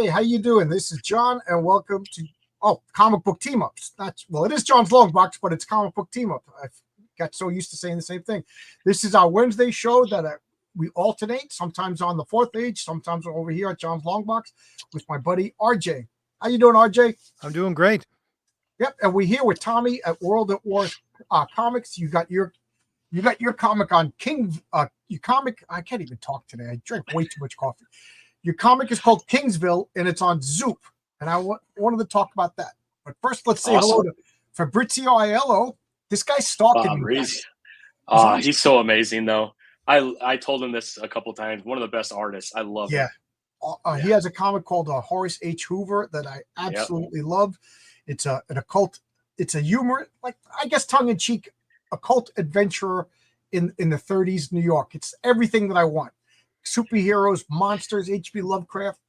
Hey, how you doing? This is John, and welcome to Comic Book Team Ups. It is John's Long Box, but it's Comic Book Team Up. I got so used to saying the same thing. This is our Wednesday show that we alternate. Sometimes on the fourth page, sometimes over here at John's Long Box with my buddy RJ. How you doing, RJ? I'm doing great. Yep, and we're here with Tommy at World at War Comics. You got your comic on King. Your comic. I can't even talk today. I drank way too much coffee. Your comic is called Kingsville, and it's on Zoop. And I wanted to talk about that. But first, let's say hello to Fabrizio Aiello. This guy's stalking me. He's so amazing, though. I told him this a couple times. One of the best artists. I love him. He has a comic called Horace H. Hoover that I absolutely love. It's an occult. It's a humor, like I guess tongue-in-cheek occult adventurer in the 30s New York. It's everything that I want. Superheroes, monsters, H.P. Lovecraft.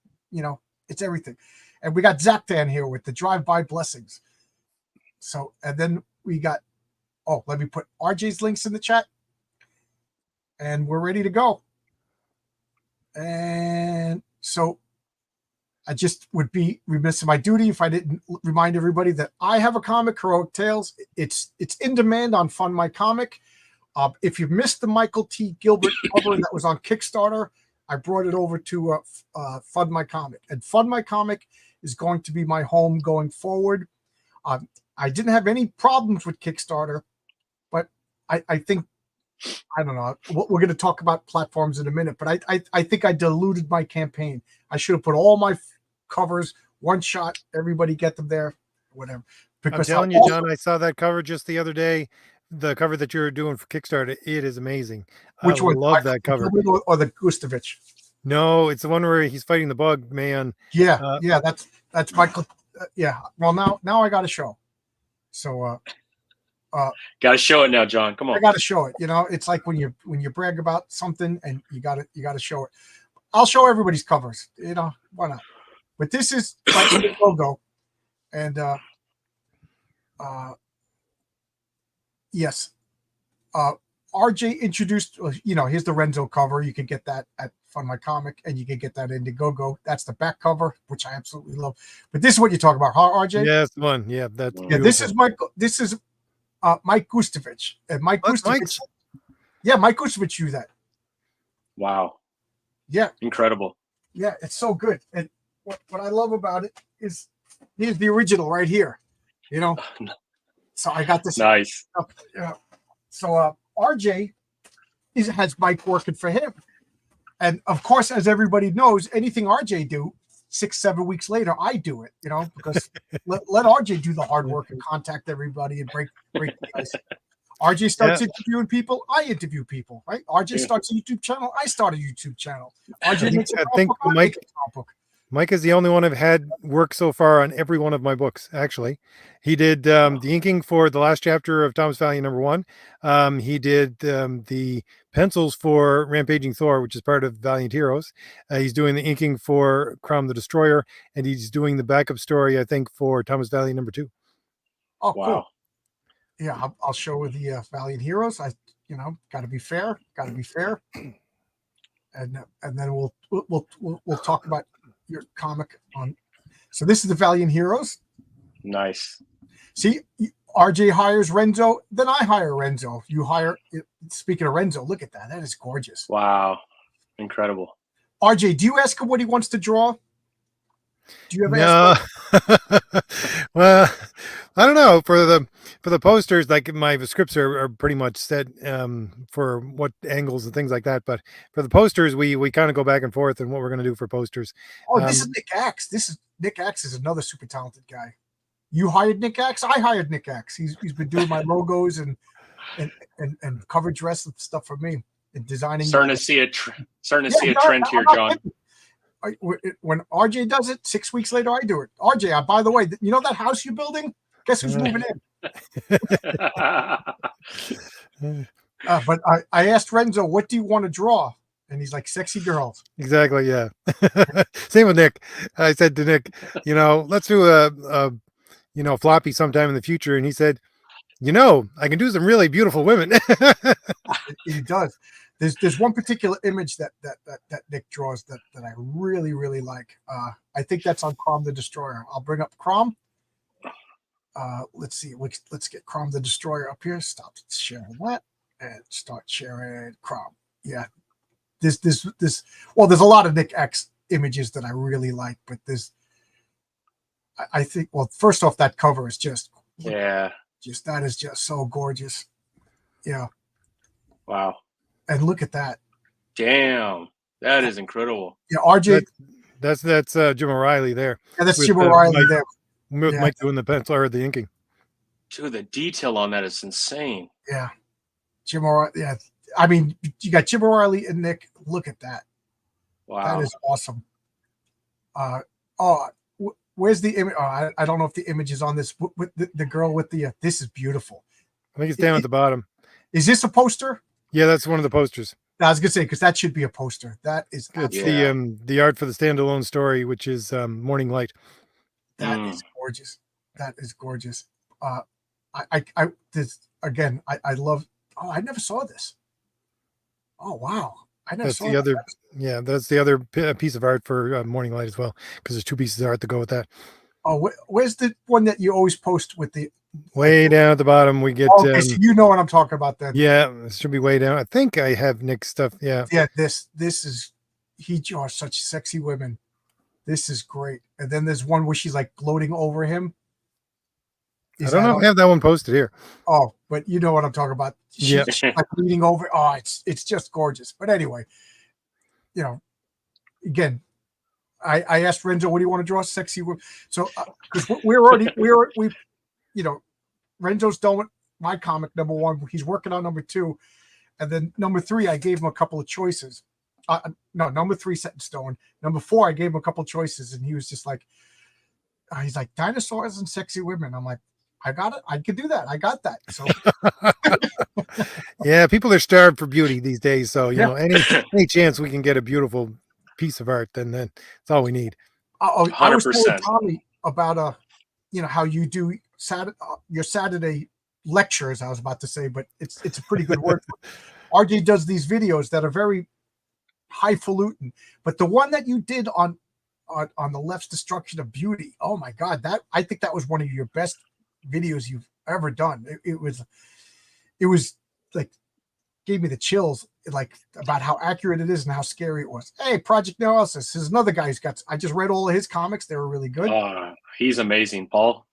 It's everything. And we got Zachtan here with the drive-by blessings. So, and then we got, let me put RJ's links in the chat. And we're ready to go. And so I just would be remiss in my duty if I didn't remind everybody that I have a comic, Heroic Tales. It's in demand on Fund My Comic. If you missed the Michael T. Gilbert cover that was on Kickstarter, I brought it over to Fund My Comic. And Fund My Comic is going to be my home going forward. I didn't have any problems with Kickstarter, but I think, I don't know, we're going to talk about platforms in a minute, but I think I diluted my campaign. I should have put all my covers, one shot, everybody get them there, whatever. Because I'm telling you, John, I saw that cover just the other day. The cover that you're doing for Kickstarter, it is amazing. Which one? Love that cover. Or the Gustovich? No, it's the one where he's fighting the bug man. Yeah, that's Michael. Well, now I got to show. So, got to show it now, John. Come on. I got to show it. It's like when you brag about something and you got to show it. I'll show everybody's covers. Why not? But this is my logo, and yes. RJ introduced, here's the Renzo cover. You can get that at Fund My Comic, and you can get that in Indiegogo. That's the back cover, which I absolutely love. But this is what you're talking about, huh, RJ? Yes, one. Yeah, that's beautiful. This is Mike Gustovich. And Mike Gustovich. Yeah, Mike Gustovich drew that. Wow. Yeah. Incredible. Yeah, it's so good. And what I love about it is here's the original right here. So I got this. Nice. So RJ has Mike working for him. And of course, as everybody knows, anything RJ do, 6-7 weeks later, I do it, because let RJ do the hard work and contact everybody and break the ice. RJ starts interviewing people, I interview people, right? RJ starts a YouTube channel, I start a YouTube channel. RJ makes a comic book, I make a comic book. Mike is the only one I've had work so far on every one of my books, actually. He did the inking for the last chapter of Thomas Valiant #1. He did the pencils for Rampaging Thor, which is part of Valiant Heroes. He's doing the inking for Crom the Destroyer, and he's doing the backup story, I think, for Thomas Valiant #2. Oh, wow. Cool. Yeah, I'll show with the Valiant Heroes. Got to be fair. And then we'll talk about your comic on. So this is the Valiant Heroes. Nice. See, RJ hires Renzo, then I hire Renzo. You hire. Speaking of Renzo, look at that. That is gorgeous. Wow, incredible. RJ, do you ask him what he wants to draw? Do you ever ask? Well, I don't know. For the posters, like my scripts are pretty much set for what angles and things like that. But for the posters, we kind of go back and forth on what we're going to do for posters. Oh, this is Nick Axe. Nick Axe is another super talented guy. You hired Nick Axe. I hired Nick Axe. He's been doing my logos and cover dress and stuff for me and designing. Starting to see a trend here, John. When RJ does it, 6 weeks later, I do it. RJ, by the way, that house you're building? Guess who's moving in? But I asked Renzo, what do you want to draw? And he's like, sexy girls. Exactly, yeah. Same with Nick. I said to Nick, let's do a floppy sometime in the future. And he said, I can do some really beautiful women. He does. There's one particular image that Nick draws that I really really like. I think that's on Crom the Destroyer. I'll bring up Crom. Let's see. Let's get Crom the Destroyer up here. Stop sharing that and start sharing Crom. Yeah. This. Well, there's a lot of Nick X images that I really like, but I think. Well, first off, that cover is just that is just so gorgeous. Yeah. Wow. And look at that. Damn. That is incredible. Yeah, RJ. That's Jim O'Reilly there. Yeah, that's Jim O'Reilly there. Mike doing the pencil or the inking. Dude, the detail on that is insane. Yeah. Jim O'Reilly. Yeah. I mean, you got Jim O'Reilly and Nick. Look at that. Wow. That is awesome. Where's the image? I don't know if the image is on this. With the girl with the. This is beautiful. I think it's down at the bottom. Is this a poster? Yeah, that's one of the posters. I was gonna say because that should be a poster. That is it's the art for the standalone story, which is Morning Light. That is gorgeous. That is gorgeous. I this again. I love. Oh, I never saw this. Oh wow. That's the other. Yeah, that's the other piece of art for Morning Light as well, because there's two pieces of art to go with that. Oh, where's the one that you always post with the? Way down at the bottom, we get. Okay, so you know what I'm talking about then. Yeah, it should be way down. I think I have Nick's stuff. Yeah. Yeah, this is he draws such sexy women. This is great. And then there's one where she's like gloating over him. I don't know if I have that one posted here. Oh, but you know what I'm talking about. She's like leaning over. Oh, it's just gorgeous. But anyway, you know, again, I asked Renzo, what do you want to draw? Sexy women. So because we you know, Renzo's done with my comic number 1. He's working on number 2. And then number 3, I gave him a couple of choices. No, number 3 set in stone. Number 4, I gave him a couple of choices. And he was just like, he's like, dinosaurs and sexy women. I'm like, I got it. I could do that. I got that. So yeah, people are starved for beauty these days. So, you know, any chance we can get a beautiful piece of art, then that's all we need. 100%. I was telling Tommy about you know, how you do your Saturday lectures, I was about to say, but it's a pretty good word. RJ does these videos that are very highfalutin, but the one that you did on the left's destruction of beauty, oh my God, that I think that was one of your best videos you've ever done. It was like gave me the chills, like about how accurate it is and how scary it was. Hey, Project Analysis is another guy who's got. I just read all of his comics; they were really good. He's amazing, Paul.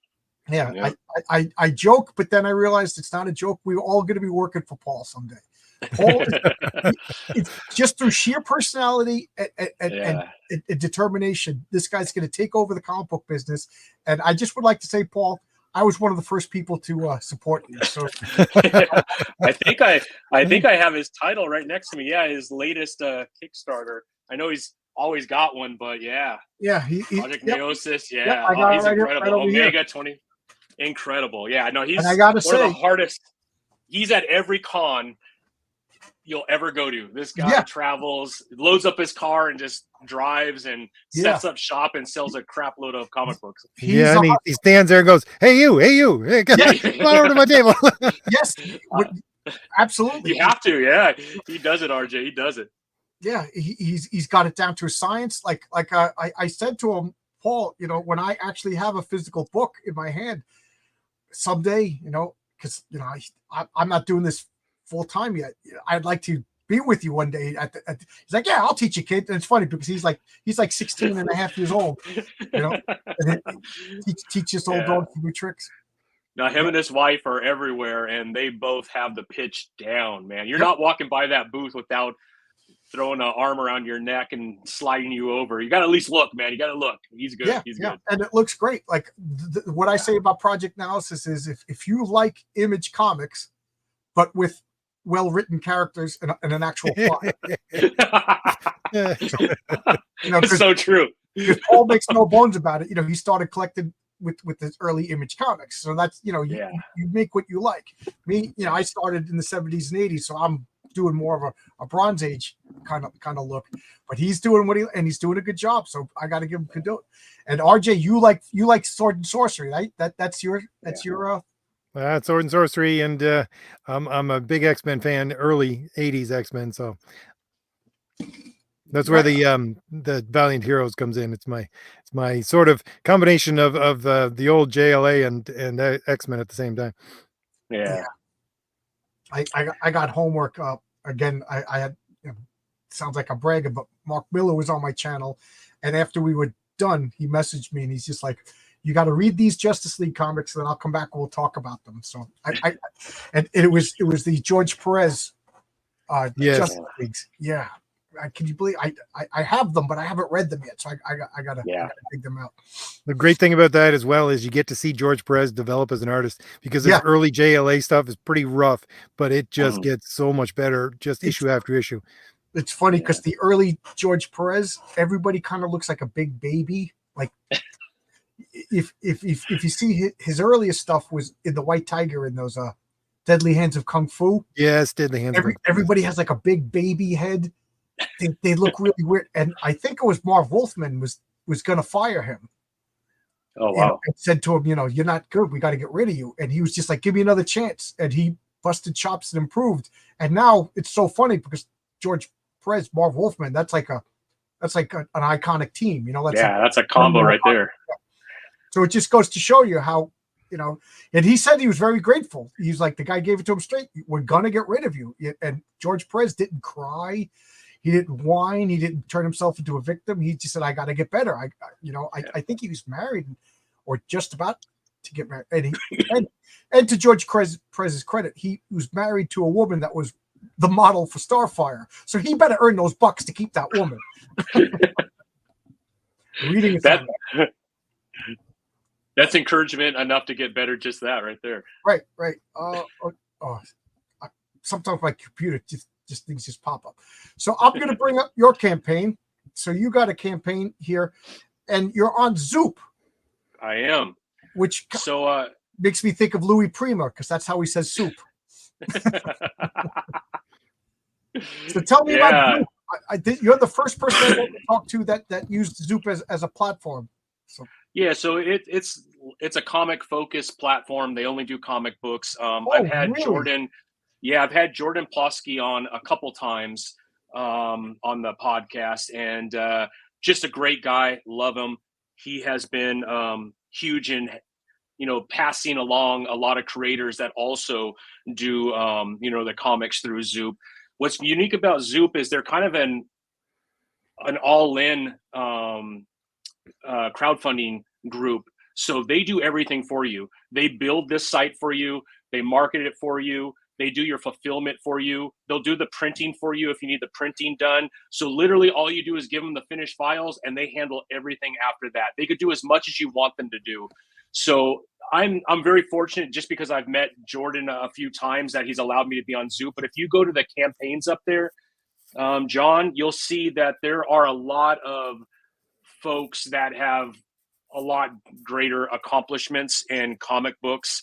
Yeah. I joke, but then I realized it's not a joke. We're all going to be working for Paul someday. Paul, it's just through sheer personality and determination. This guy's going to take over the comic book business. And I just would like to say, Paul, I was one of the first people to support you. So I think I have his title right next to me. Yeah, his latest Kickstarter. I know he's always got one, but yeah, Project Neosis. Yeah, he's incredible. Omega 20, incredible. Yeah, no, he's one of the hardest. He's at every con you'll ever go to. This guy travels, loads up his car, and just drives and sets up shop and sells a crap load of comic books. And he stands there and goes, hey, come on over to my table. Yes, absolutely. You have to. Yeah, he does it, RJ. He does it. Yeah, he's got it down to a science. Like I said to him, Paul, you know, when I actually have a physical book in my hand someday, you know, because you know I'm not doing this full time yet. I'd like to be with you one day. He's like, yeah, I'll teach you, kid. And it's funny because he's like 16 and a half years old, you know, and teach this old dog to do tricks. Now him and his wife are everywhere, and they both have the pitch down, man. You're not walking by that booth without throwing an arm around your neck and sliding you over. You got to at least look, man. You got to look. He's good. He's good. And it looks great. Like what I say about Project Analysis is if you like Image comics, but with well-written characters and an actual plot. You know, it's so true. Because Paul makes no bones about it. You know, he started collecting with his early Image comics. So that's, you know, you make what you like. Me, you know, I started in the 70s and 80s, so I'm doing more of a Bronze Age kind of look, but he's doing he's doing a good job. So I got to give him kudos. And RJ, you like Sword and Sorcery, right? That's your Sword and Sorcery, and I'm a big X-Men fan, early '80s X-Men, so that's where the Valiant Heroes comes in. It's my sort of combination of the old JLA and X-Men at the same time. Yeah. I got homework. Again, I had, sounds like I'm bragging, but Mark Miller was on my channel, and after we were done, he messaged me and he's just like, "You got to read these Justice League comics, and then I'll come back and we'll talk about them." So and it was the George Perez Yes. Justice Leagues. Yeah. Can you believe I have them, but I haven't read them yet, so I gotta dig them out. The great thing about that as well is you get to see George Perez develop as an artist, because his early JLA stuff is pretty rough, but it just gets so much better just issue after issue. It's funny because the early George Perez, everybody kind of looks like a big baby. Like if you see his earliest stuff was in the White Tiger in those Deadly Hands of Kung Fu. Yes, Deadly Hands. Everybody has like a big baby head. They look really weird, and I think it was Marv Wolfman was going to fire him. Oh wow! And said to him, "You're not good. We got to get rid of you." And he was just like, "Give me another chance." And he busted chops and improved. And now it's so funny because George Perez, Marv Wolfman, that's like an iconic team. That's a combo right there. So it just goes to show you how, and he said he was very grateful. He's like, the guy gave it to him straight. "We're gonna get rid of you." And George Perez didn't cry. He didn't whine. He didn't turn himself into a victim. He just said, "I got to get better." I think he was married or just about to get married. And to George Perez's credit, he was married to a woman that was the model for Starfire. So he better earn those bucks to keep that woman. Reading that. That's encouragement enough to get better. Just that right there. Right. Sometimes my computer just things just pop up. So I'm going to bring up your campaign. So you got a campaign here, and you're on Zoop. I am. Which makes me think of Louis Prima, because that's how he says soup. So tell me about Zoop. You're the first person I want to talk to that used Zoop as a platform. So it's a comic focused platform. They only do comic books. I've had Jordan. Yeah, I've had Jordan Plosky on a couple times on the podcast, and just a great guy. Love him. He has been huge in, passing along a lot of creators that also do, the comics through Zoop. What's unique about Zoop is they're kind of an all-in crowdfunding group. So they do everything for you. They build this site for you. They market it for you. They do your fulfillment for you. They'll do the printing for you if you need the printing done. So literally all you do is give them the finished files, and they handle everything after that. They could do as much as you want them to do. So I'm very fortunate, just because I've met Jordan a few times, that he's allowed me to be on Zoop. But if you go to the campaigns up there, John, you'll see that there are a lot of folks that have a lot greater accomplishments in comic books.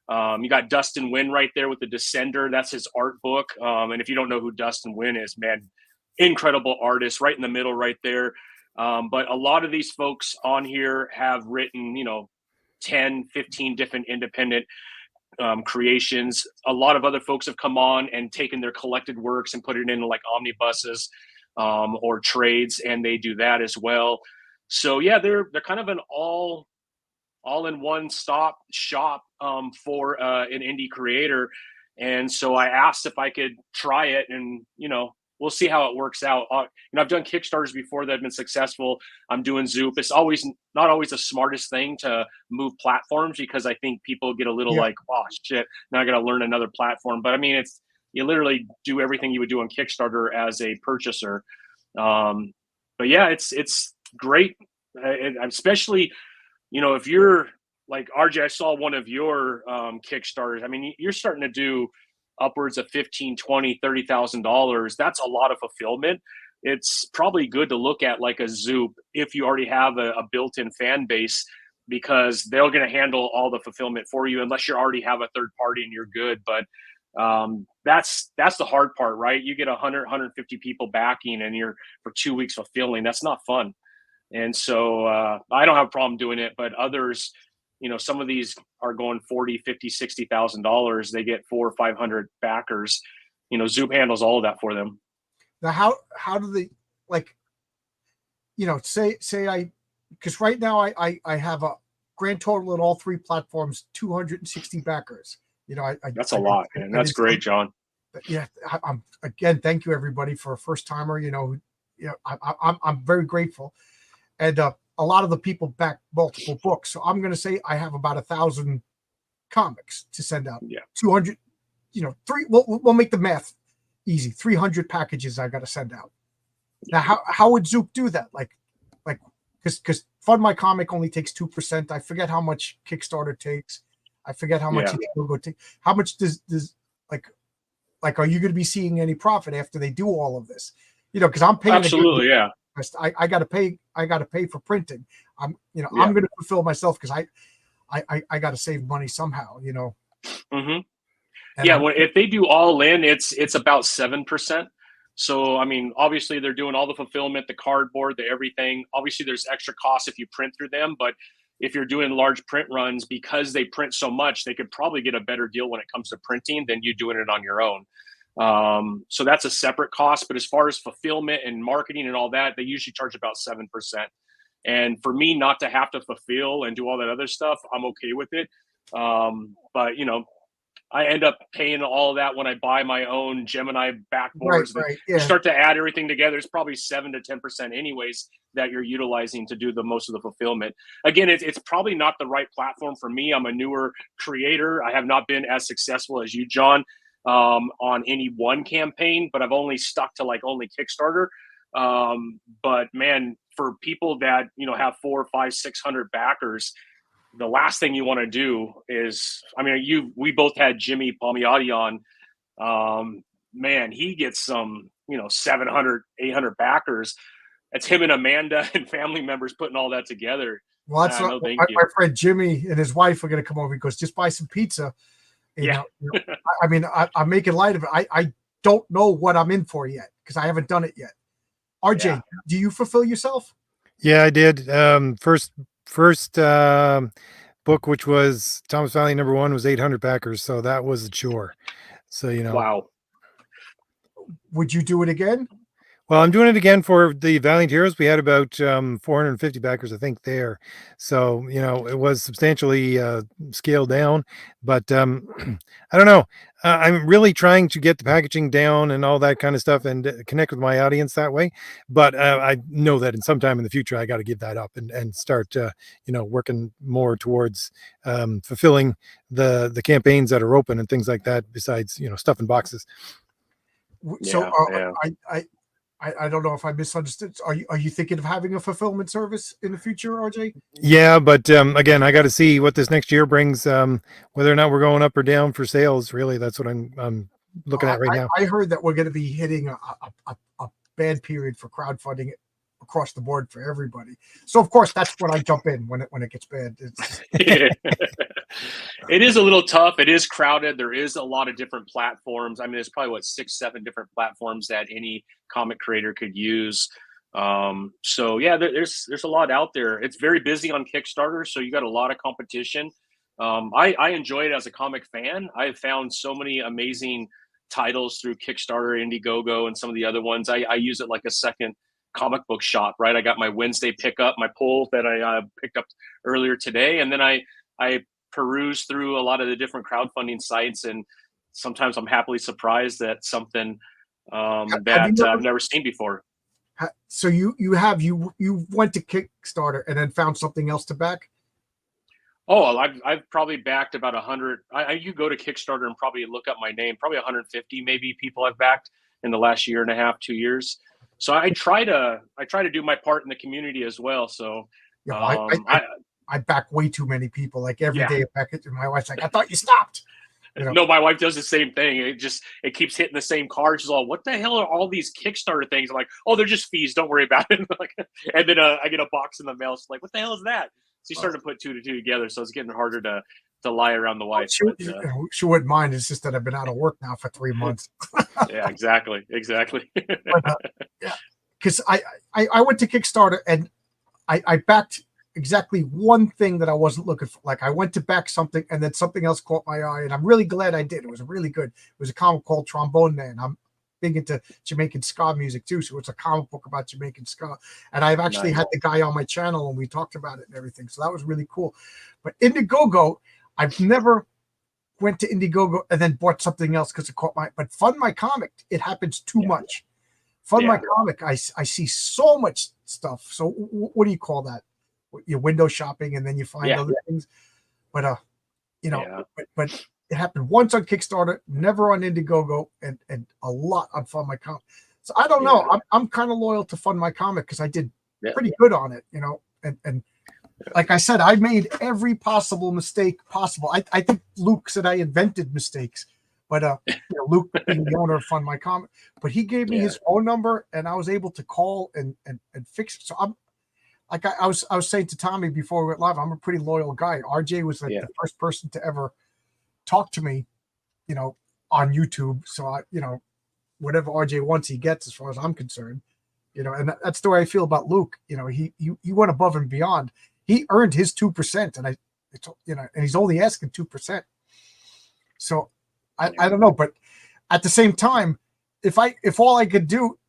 You got Dustin Wynn right there with The Descender. That's his art book. And if you don't know who Dustin Wynn is, man, incredible artist right in the middle right there. But a lot of these folks on here have written, 10, 15 different independent creations. A lot of other folks have come on and taken their collected works and put it in like omnibuses or trades, and they do that as well. So yeah, they're kind of an all-in-one stop shop for an indie creator. And so I asked if I could try it, and we'll see how it works out. I've done Kickstarters before that have been successful. I'm doing Zoop. It's not always the smartest thing to move platforms, because I think people get a little like, oh shit, now I got to learn another platform. But I mean, you literally do everything you would do on Kickstarter as a purchaser. But yeah, it's great, especially if you're like RJ. I saw one of your Kickstarters. I mean, you're starting to do upwards of $15,000, $20,000, $30,000. That's a lot of fulfillment. It's probably good to look at like a Zoop if you already have a built-in fan base, because they're going to handle all the fulfillment for you, unless you already have a third party and you're good. But that's the hard part, right? You get 100, 150 people backing, and you're for 2 weeks fulfilling. That's not fun. And so I don't have a problem doing it, but others, some of these are going 40, 50, $60,000. They get 400 or 500 backers. Zoop handles all of that for them. Now, how do they, like, say because right now I have a grand total in all three platforms, 260 backers. That's a lot, man. That's great, John. Yeah, I'm again. Thank you, everybody, for a first timer. I'm very grateful, and a lot of the people back multiple books. So I'm going to say I have about 1,000 comics to send out. Yeah, 200. Three. We'll make the math easy. 300 packages I got to send out. Now, how would Zoop do that? Like, because Fund My Comic only takes 2%. I forget how much Kickstarter takes. I forget how much Indiegogo takes. How much does like, are you going to be seeing any profit after they do all of this? Because I'm paying. Absolutely, yeah. I got to pay. I got to pay for printing. I'm going to fulfill myself because I got to save money somehow. Mm-hmm. Yeah, well, if they do all in, it's about 7%. So, I mean, obviously they're doing all the fulfillment, the cardboard, the everything. Obviously, there's extra costs if you print through them, but if you're doing large print runs, because they print so much, they could probably get a better deal when it comes to printing than you doing it on your own. So that's a separate cost. But as far as fulfillment and marketing and all that, they usually charge about 7%. And for me not to have to fulfill and do all that other stuff, I'm okay with it. But I end up paying all of that when I buy my own Gemini backboards. Right, You start to add everything together. It's probably 7 to 10% anyways that you're utilizing to do the most of the fulfillment. Again, it's probably not the right platform for me. I'm a newer creator. I have not been as successful as you, John, on any one campaign, but I've only stuck to only Kickstarter. But man, for people that, have 400, 500, 600 backers, the last thing you want to do is, we both had Jimmy Palmiotti on. Man, he gets some, 700, 800 backers. It's him and Amanda and family members putting all that together. Well, that's my friend Jimmy and his wife are going to come over. He goes, just buy some pizza. I'm making light of it. I don't know what I'm in for yet because I haven't done it yet. RJ, do you fulfill yourself? Yeah, I did. First book, which was Thomas Valley #1, was 800 backers, so that was a chore. So wow. Would you do it again? Well, I'm doing it again for the Valiant Heroes. We had about 450 backers, I think, there. So, it was substantially scaled down. But I don't know. I'm really trying to get the packaging down and all that kind of stuff and connect with my audience that way. But I know that in some time in the future, I got to give that up and start, working more towards fulfilling the campaigns that are open and things like that, besides, stuff in boxes. So I don't know if I misunderstood. Are you thinking of having a fulfillment service in the future, RJ? Yeah, but again, I got to see what this next year brings. Whether or not we're going up or down for sales, really, that's what I'm looking at right now. I heard that we're going to be hitting a bad period for crowdfunding across the board for everybody. So of course, that's when I jump in when it gets bad. It is a little tough. It is crowded. There is a lot of different platforms. There's probably 6, 7 different platforms that any comic creator could use. So yeah, there's a lot out there. It's very busy on Kickstarter, so you got a lot of competition. I enjoy it as a comic fan. I've found so many amazing titles through Kickstarter, Indiegogo, and some of the other ones. I use it like a second comic book shop, right? I got my Wednesday pickup, my pull that I picked up earlier today, and then I peruse through a lot of the different crowdfunding sites, and sometimes I'm happily surprised at something that I've never seen before. So you went to Kickstarter and then found something else to back? Oh, I've probably backed about 100. You go to Kickstarter and probably look up my name, probably 150 maybe people I've backed in the last year and a half, 2 years. So I try to do my part in the community as well. So I back way too many people. Like every day I back it, and my wife's like, "I thought you stopped." No, my wife does the same thing. It keeps hitting the same card. She's all, "What the hell are all these Kickstarter things?" I'm like, "Oh, they're just fees. Don't worry about it." And then I get a box in the mail. She's like, "What the hell is that?" She's starting to put 2 to 2 together. So it's getting harder to lie around the wife. She wouldn't mind. It's just that I've been out of work now for 3 months. Yeah, exactly. Because I went to Kickstarter and I backed exactly one thing that I wasn't looking for. Like I went to back something and then something else caught my eye, and I'm really glad I did. It was really good. It was a comic called Trombone Man. I'm big into Jamaican ska music too, so it's a comic book about Jamaican ska. And I've actually had the guy on my channel and we talked about it and everything. So that was really cool. But Indiegogo, I've never went to Indiegogo and then bought something else because it caught my. But Fund My Comic, it happens too much. Fund My Comic, I see so much stuff. So what do you call that? You're window shopping and then you find other things. But but it happened once on Kickstarter, never on Indiegogo, and a lot on Fund My Comic. So I don't know. I'm kind of loyal to Fund My Comic because I did pretty good on it, and like I said, I made every possible mistake possible. I think Luke said I invented mistakes, but Luke being the owner of Fund My Comic, but he gave me his phone number and I was able to call and fix it. So I'm like I was saying to Tommy before we went live, I'm a pretty loyal guy. RJ was like the first person to ever talk to me, on YouTube. So I, whatever RJ wants, he gets, as far as I'm concerned, and that's the way I feel about Luke. He went above and beyond. He earned his 2%, and and he's only asking 2%. So I don't know, but at the same time, if all I could do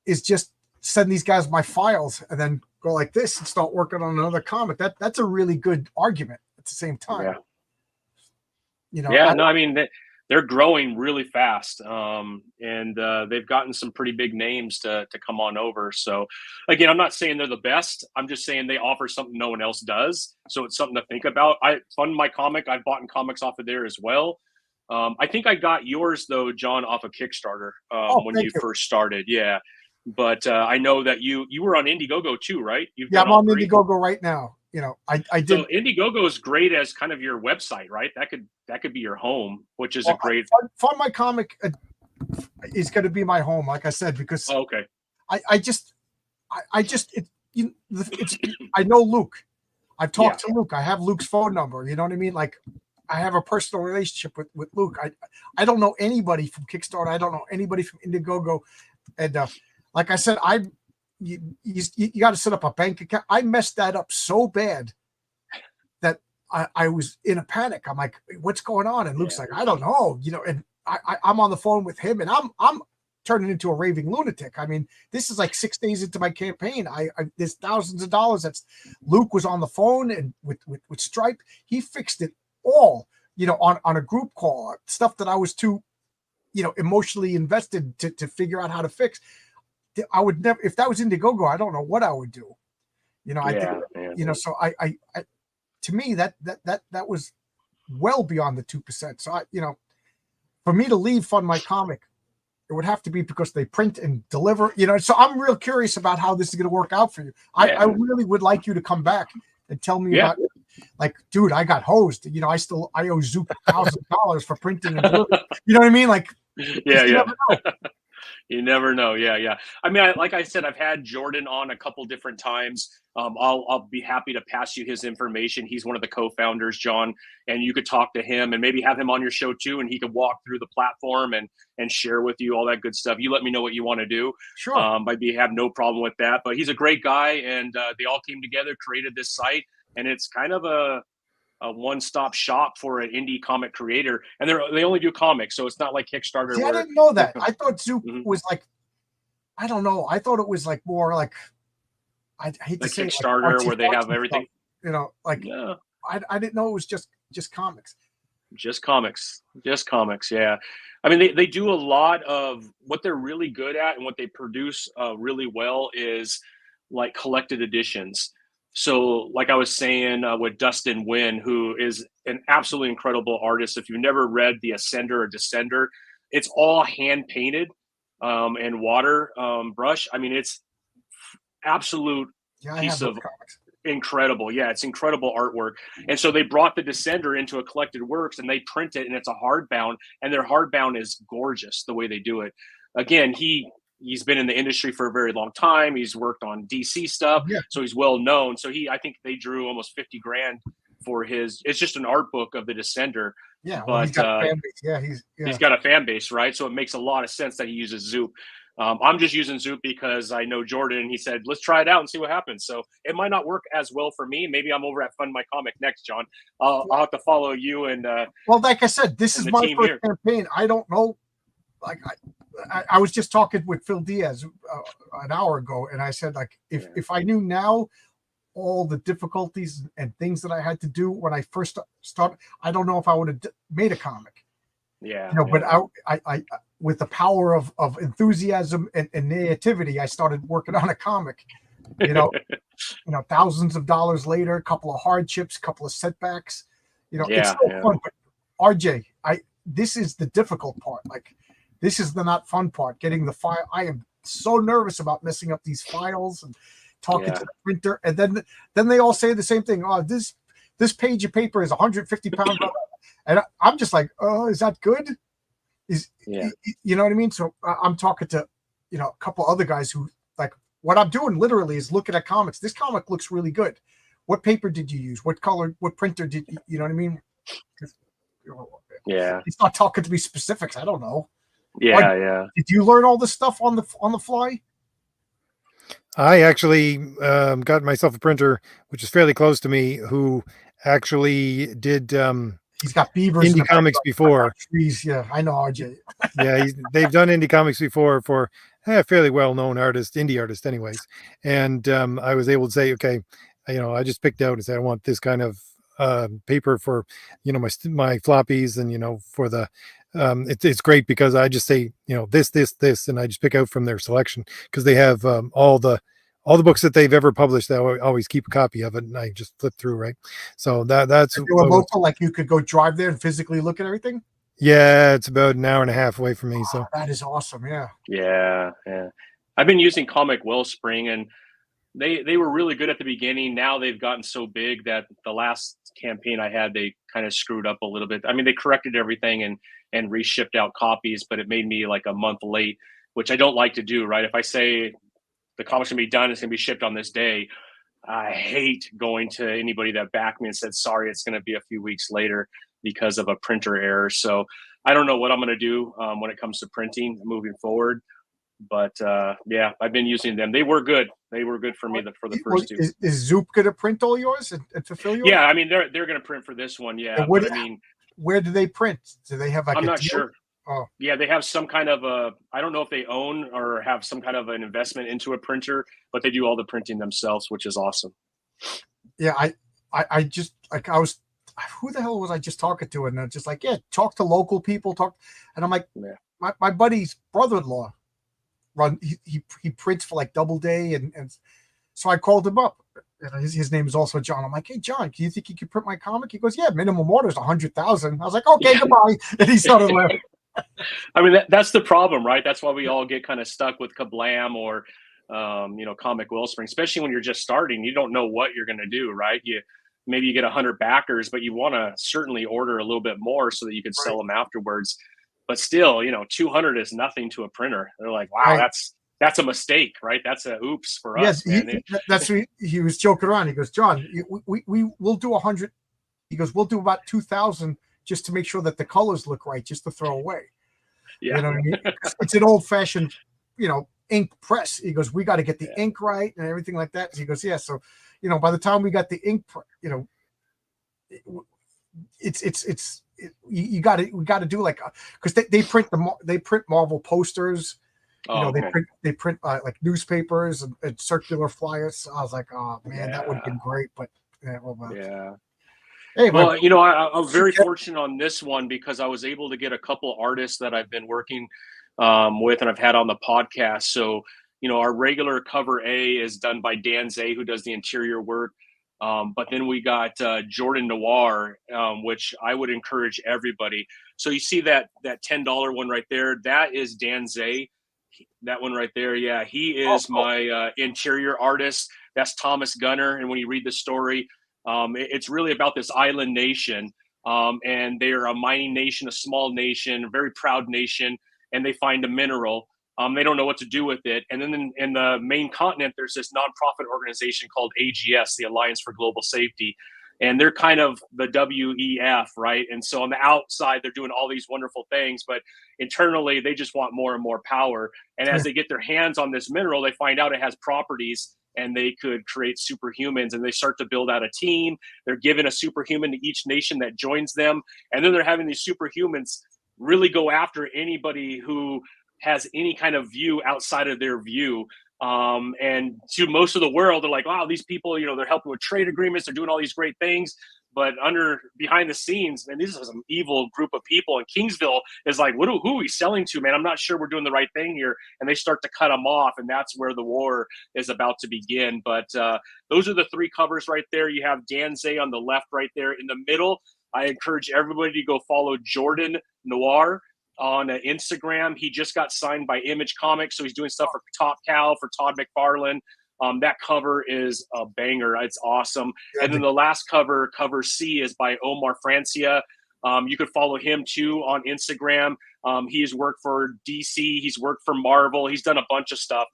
is just send these guys my files and then go like this and start working on another comic, that's a really good argument at the same time. I mean, they're growing really fast, and they've gotten some pretty big names to come on over. So again, I'm not saying they're the best. I'm just saying they offer something no one else does. So it's something to think about. I Fund My Comic. I've bought comics off of there as well. I think I got yours though, John, off of Kickstarter when you first started. Yeah. But I know that you were on Indiegogo too, right? I'm on Indiegogo right now. I did. So Indiegogo is great as kind of your website, right? That could be your home, which is a great. Fund My Comic is going to be my home, like I said, because I know Luke. I've talked to Luke. I have Luke's phone number. You know what I mean? Like, I have a personal relationship with Luke. I don't know anybody from Kickstarter. I don't know anybody from Indiegogo, and like I said, you got to set up a bank account. I messed that up so bad that I was in a panic. I'm like, what's going on? And Luke's like, I don't know, and I'm on the phone with him and I'm turning into a raving lunatic. I mean, this is like 6 days into my campaign. There's thousands of dollars. Luke was on the phone and with Stripe, he fixed it all, on a group call, stuff that I was too, emotionally invested to figure out how to fix. I would never, if that was Indiegogo, I don't know what I would do. So I to me that was well beyond the 2%. So for me to leave Fund My Comic, it would have to be because they print and deliver, so I'm real curious about how this is going to work out for you. I really would like you to come back and tell me about, like, dude, I got hosed. I owe Zoop $1,000 for printing and delivery. You know what I mean? Like, You never know. Yeah. I mean, like I said, I've had Jordan on a couple different times. I'll be happy to pass you his information. He's one of the co-founders, John, and you could talk to him and maybe have him on your show too, and he could walk through the platform and share with you all that good stuff. You let me know what you want to do. Sure. I'd have no problem with that. But he's a great guy, and they all came together, created this site, and it's kind of a one-stop shop for an indie comic creator, and they only do comics, so it's not like Kickstarter. See, I didn't know that. I thought Zoop was like, I don't know. I thought it was like more like, I hate to say Kickstarter, like where they have everything. Stuff, I didn't know it was just comics. Just comics. Yeah. I mean, they do a lot of what they're really good at, and what they produce really well is like collected editions. So like I was saying with Dustin Wynn, who is an absolutely incredible artist. If you've never read The Ascender or Descender, it's all hand painted and water brush. I mean, it's absolute piece of incredible. Yeah, it's incredible artwork. And so they brought the Descender into a collected works, and they print it, and it's a hardbound, and their hardbound is gorgeous the way they do it. Again, he's been in the industry for a very long time. He's worked on DC stuff, so he's well known. So I think they drew almost 50 grand for his. It's just an art book of the Descender. Yeah, but he's got a fan base. He's got a fan base, right? So it makes a lot of sense that he uses Zoop. I'm just using Zoop because I know Jordan, and he said, let's try it out and see what happens. So it might not work as well for me. Maybe I'm over at Fund My Comic next, John. I'll have to follow you. And well, like I said, this is my first campaign. I don't know. Like I was just talking with Phil Diaz an hour ago, and I said, like, if I knew now all the difficulties and things that I had to do when I first started, I don't know if I would have made a comic. Yeah. You know, but I with the power of enthusiasm and naivety, I started working on a comic. You know, thousands of dollars later, a couple of hardships, a couple of setbacks. You know, it's so fun. But RJ, this is the difficult part. Like, this is the not fun part. Getting the file. I am so nervous about messing up these files and talking to the printer, and then they all say the same thing. Oh, this page of paper is 150 pounds, and I'm just like, oh, is that good? You know what I mean? So I'm talking to a couple other guys who, like, what I'm doing literally is looking at comics. This comic looks really good. What paper did you use? What color? What printer did you know what I mean? He's not talking to me specifics. I don't know. Yeah. Did you learn all this stuff on the fly? I actually got myself a printer, which is fairly close to me, who actually did. He's got beavers indie comics before. Trees, yeah, I know RJ. Yeah, they've done indie comics before for a fairly well-known indie artist, anyways. And I was able to say, okay, I just picked out and said I want this kind of paper for my floppies, and for the it's great because I just say this, and I just pick out from their selection because they have all the books that they've ever published. I always keep a copy of it, and I just flip through, right? So that's local, like you could go drive there and physically look at everything. Yeah, it's about an hour and a half away from me. So that is awesome. Yeah. I've been using Comic Wellspring, and they were really good at the beginning. Now they've gotten so big that the last campaign I had, they kind of screwed up a little bit. I mean, they corrected everything and reshipped out copies, but it made me like a month late, which I don't like to do, right? If I say the comic's gonna be done, it's gonna be shipped on this day, I hate going to anybody that backed me and said, sorry, it's gonna be a few weeks later because of a printer error. So I don't know what I'm gonna do when it comes to printing moving forward. But I've been using them. They were good. They were good for me for the first two. Is Zoop going to print all yours and fulfill yours? Yeah, I mean they're going to print for this one. Yeah, but where do they print? Do they have like? I'm not sure. Oh, yeah, they have some kind of I don't know if they own or have some kind of an investment into a printer, but they do all the printing themselves, which is awesome. Yeah, I just like I was. Who the hell was I just talking to? And they're just like, yeah, talk to local people. And I'm like, my buddy's brother-in-law. He prints for like Doubleday, and so I called him up. And his name is also John. I'm like, hey John, do you think you could print my comic? He goes, yeah, minimum order is 100,000. I was like, okay, goodbye. And he started laughing. I mean, that's the problem, right? That's why we all get kind of stuck with Kablam or Comic Wellspring, especially when you're just starting. You don't know what you're going to do, right? Maybe you get 100 backers, but you want to certainly order a little bit more so that you can sell them afterwards. But still, 200 is nothing to a printer. They're like, wow, that's a mistake, right? That's a oops for us. Man. That's what he was joking around. He goes, John, we'll do 100. He goes, we'll do about 2,000 just to make sure that the colors look right, just to throw away. Yeah. You know what I mean? It's an old fashioned, ink press. He goes, we got to get the ink right and everything like that. He goes, yeah. So, by the time we got the ink, we got to do like, because they print Marvel posters. They print like newspapers and circular flyers. So I was like, oh man, that would have been great. But Hey, well, I'm very fortunate on this one because I was able to get a couple artists that I've been working with and I've had on the podcast. So, our regular cover A is done by Dan Zay, who does the interior work. But then we got Jordan Noir, which I would encourage everybody. So you see that $10 one right there. That is Dan Zay. That one right there. Yeah, he is my interior artist. That's Thomas Gunner. And when you read the story, it's really about this island nation. And they are a mining nation, a small nation, a very proud nation. And they find a mineral. They don't know what to do with it. And then in the main continent, there's this nonprofit organization called AGS, the Alliance for Global Safety. and they're kind of the WEF, right? And so on the outside, they're doing all these wonderful things, but internally, they just want more and more power. And as they get their hands on this mineral, they find out it has properties, and they could create superhumans, and they start to build out a team. They're giving a superhuman to each nation that joins them, and then they're having these superhumans really go after anybody who has any kind of view outside of their view. And to most of the world, they're like, wow, these people, you know, they're helping with trade agreements, they're doing all these great things. But behind the scenes, man, these are some evil group of people. And Kingsville is like, who are we selling to, man? I'm not sure we're doing the right thing here. And they start to cut them off, and that's where the war is about to begin. But those are the 3 covers right there. You have Dan Zay on the left right there. In the middle, I encourage everybody to go follow Jordan Noir on Instagram. He just got signed by Image Comics, so he's doing stuff for Top Cow, for Todd McFarlane. That cover is a banger. It's awesome. And then the last cover C, is by Omar Francia. You could follow him too on Instagram. He's worked for DC. He's worked for Marvel. He's done a bunch of stuff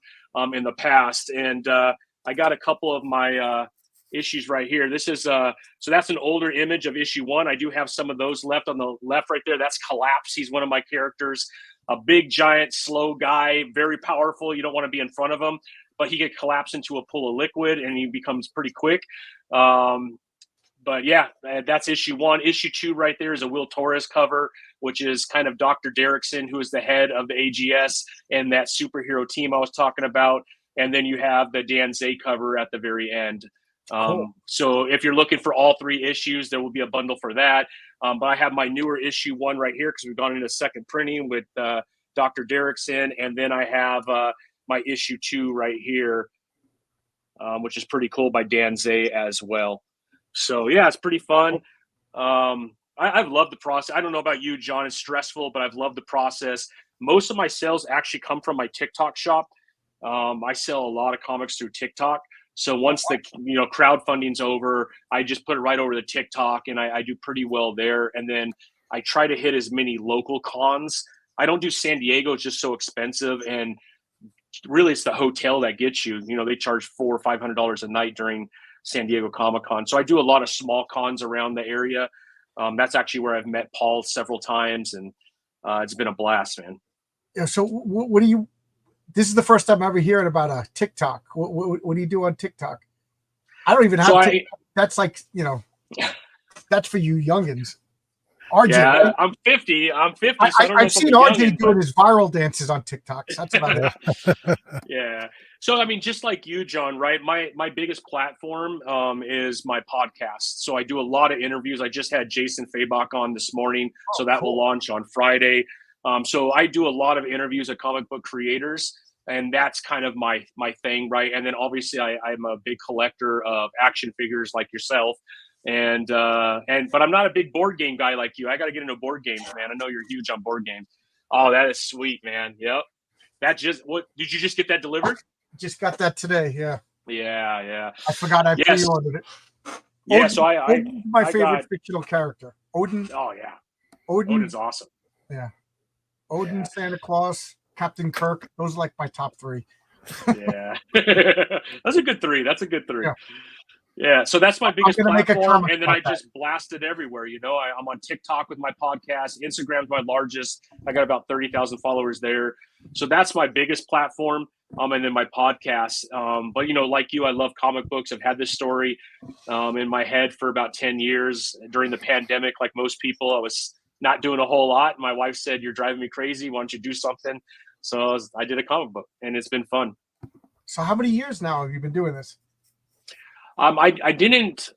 in the past. And I got a couple of my issues right here. This is so that's an older image of issue 1. I do have some of those left on the left right there. That's Collapse. He's one of my characters. A big, giant, slow guy, very powerful. You don't want to be in front of him, but he could collapse into a pool of liquid and he becomes pretty quick. But yeah, that's issue 1. Issue 2 right there is a Will Torres cover, which is kind of Dr. Derrickson, who is the head of the AGS and that superhero team I was talking about. And then you have the Dan Zay cover at the very end. Cool. So if you're looking for all 3 issues, there will be a bundle for that. But I have my newer issue 1 right here because we've gone into second printing with Dr. Derrickson. And then I have my issue 2 right here, which is pretty cool, by Dan Zay as well. So yeah, it's pretty fun. I've loved the process. I don't know about you, John. It's stressful, but I've loved the process. Most of my sales actually come from my TikTok shop. I sell a lot of comics through TikTok. So once the crowdfunding's over, I just put it right over the TikTok, and I do pretty well there. And then I try to hit as many local cons. I don't do San Diego; it's just so expensive, and really, it's the hotel that gets you. You know, they charge $400 or $500 a night during San Diego Comic-Con. So I do a lot of small cons around the area. That's actually where I've met Paul several times, and it's been a blast, man. Yeah. So what do you? This is the first time I'm ever hearing about a TikTok. What do you do on TikTok? I don't even have TikTok. That's like, that's for you youngins. RJ, yeah, right? I'm 50. So I've seen RJ doing his viral dances on TikTok. That's about it. Yeah. So, I mean, just like you, John, right? My biggest platform is my podcast. So I do a lot of interviews. I just had Jason Fabach on this morning. So that will launch on Friday. So I do a lot of interviews with comic book creators, and that's kind of my thing, right? And then obviously I'm a big collector of action figures like yourself. But I'm not a big board game guy like you. I got to get into board games, man. I know you're huge on board games. Oh, that is sweet, man. Yep. What did you just get that delivered? Just got that today. Yeah. Yeah. I forgot I pre-ordered it. Yeah. Odin, So Odin's my favorite fictional character. Odin. Oh yeah. Odin's awesome. Yeah. Odin, yeah. Santa Claus, Captain Kirk. Those are like my top 3. Yeah. That's a good 3. Yeah, so that's my biggest platform, and then I just blast it everywhere. I'm on TikTok with my podcast. Instagram's my largest. I got about 30,000 followers there. So that's my biggest platform, and then my podcast. But, like you, I love comic books. I've had this story in my head for about 10 years. During the pandemic, like most people, I was not doing a whole lot. My wife said, "You're driving me crazy. Why don't you do something?" So I did a comic book, and it's been fun. So how many years now have you been doing this? I didn't.